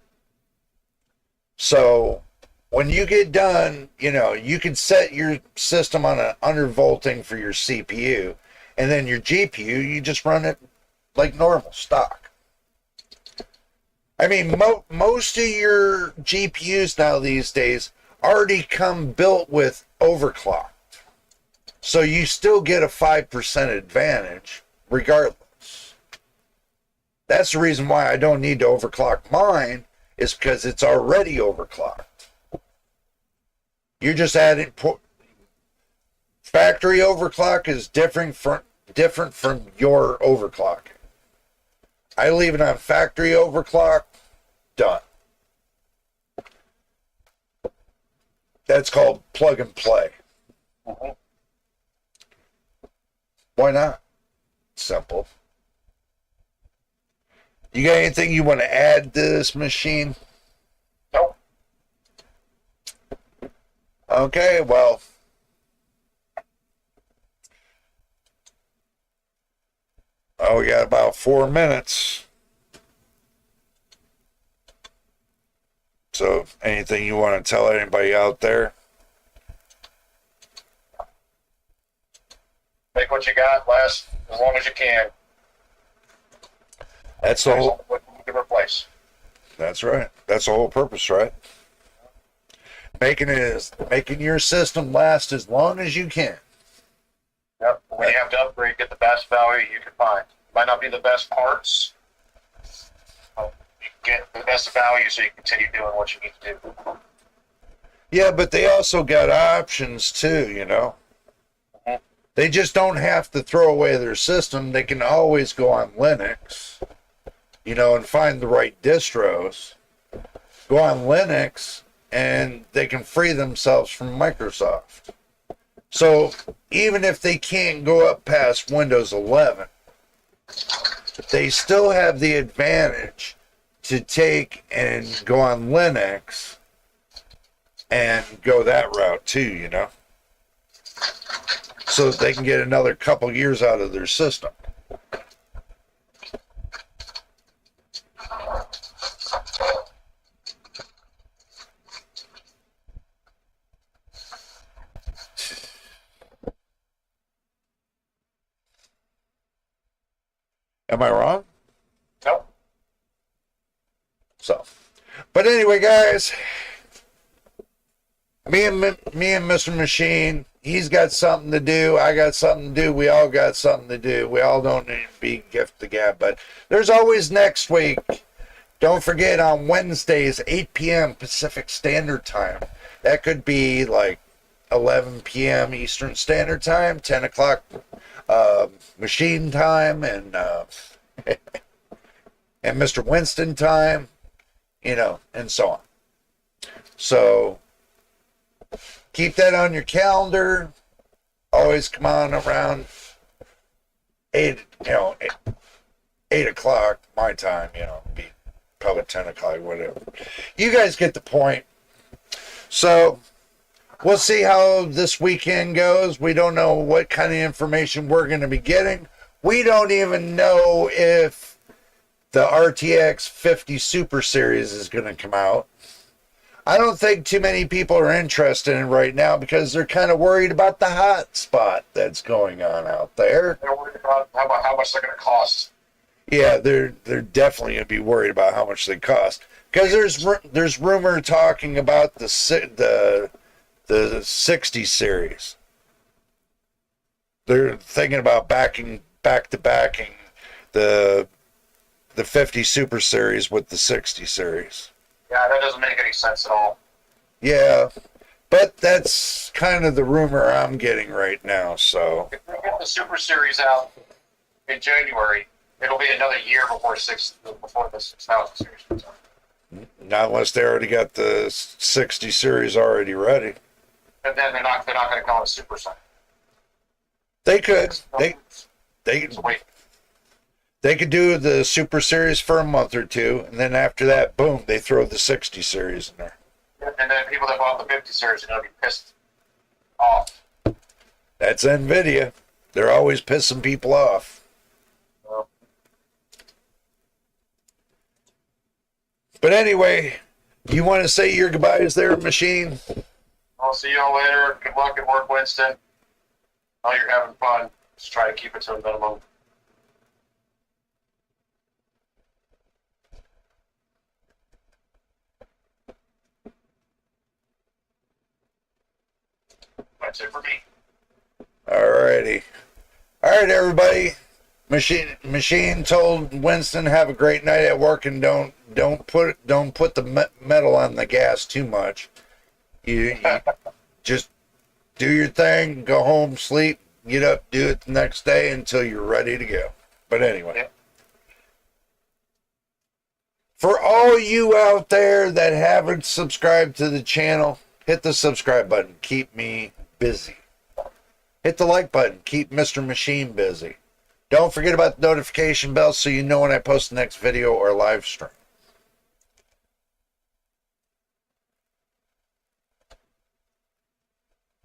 So when you get done, you can set your system on an undervolting for your CPU, and then your GPU, you just run it like normal stock. I mean, most of your GPUs now these days already come built with overclocked. So you still get a 5% advantage regardless. That's the reason why I don't need to overclock mine, is because it's already overclocked. You're just adding factory overclock is different from your overclock. I leave it on factory overclock, done. That's called plug and play. Mm-hmm. Why not? Simple. You got anything you want to add to this machine? Nope. Okay, well, we got about 4 minutes. So, anything you want to tell anybody out there? Make what you got last as long as you can. That's the whole. What you can replace. That's right. That's the whole purpose, right? Making your system last as long as you can. Yep. When you have to upgrade, get the best value you can find. Might not be the best parts. But you get the best value so you can continue doing what you need to do. Yeah, but they also got options too, Mm-hmm. They just don't have to throw away their system. They can always go on Linux, and find the right distros. Go on Linux, and they can free themselves from Microsoft. So even if they can't go up past Windows 11, they still have the advantage to take and go on Linux and go that route too, so that they can get another couple years out of their system. Am I wrong? Nope. So, but anyway, guys, me and Mr. Machine, he's got something to do. I got something to do. We all got something to do. We all don't need to be gift the gab, but there's always next week. Don't forget on Wednesdays, 8 p.m. Pacific Standard Time. That could be like 11 p.m. Eastern Standard Time, 10 o'clock machine time, and Mr. Winston time, and so on. So keep that on your calendar. Always come on around 8 o'clock my time, be probably 10 o'clock, whatever. You guys get the point. So We'll see how this weekend goes. We don't know what kind of information we're going to be getting. We don't even know if the RTX 50 Super Series is going to come out. I don't think too many people are interested in it right now because they're kind of worried about the hot spot that's going on out there. They're worried about how much they're going to cost. Yeah, they're definitely going to be worried about how much they cost because there's rumor talking about the 60 series. They're thinking about backing the 50 Super Series with the 60 series. Yeah, that doesn't make any sense at all. Yeah, but that's kind of the rumor I'm getting right now. So if they get the Super Series out in January, it'll be another year before the 6000 series comes out. not unless they already got the 60 series already ready. And then they're not going to call it Super Saiyan. They could. So wait. They could do the Super Series for a month or two, and then after that, boom, they throw the 60 series in there. And then people that bought the 50 series are going to be pissed off. That's NVIDIA. They're always pissing people off. Well, But anyway, you want to say your goodbyes there, Machine? I'll see y'all later. Good luck at work, Winston. Oh, you're having fun. Just try to keep it to a minimum. That's it for me. Alrighty. Alright, everybody. Machine told Winston have a great night at work and don't put the metal on the gas too much. You just do your thing, go home, sleep, get up, do it the next day until you're ready to go. But anyway. Yeah. For all you out there that haven't subscribed to the channel, hit the subscribe button. Keep me busy. Hit the like button. Keep Mr. Machine busy. Don't forget about the notification bell so you know when I post the next video or live stream.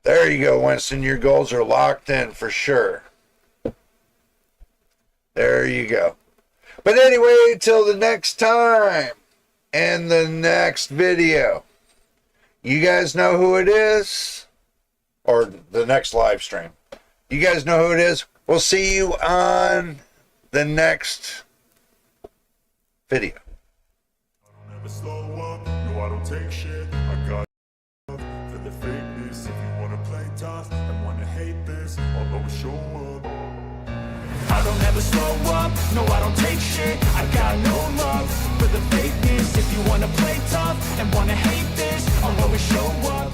There you go, Winston. Your goals are locked in for sure. There you go. But anyway, till the next time and the next video. You guys know who it is? Or the next live stream. You guys know who it is? We'll see you on the next video. I don't ever slow up, no I don't take shit. I got love for the fakeness. If you wanna play tough and wanna hate this, I'll always show up. I don't ever slow up, no I don't take shit. I got no love for the fakeness. If you wanna play tough and wanna hate this, I'll always show up.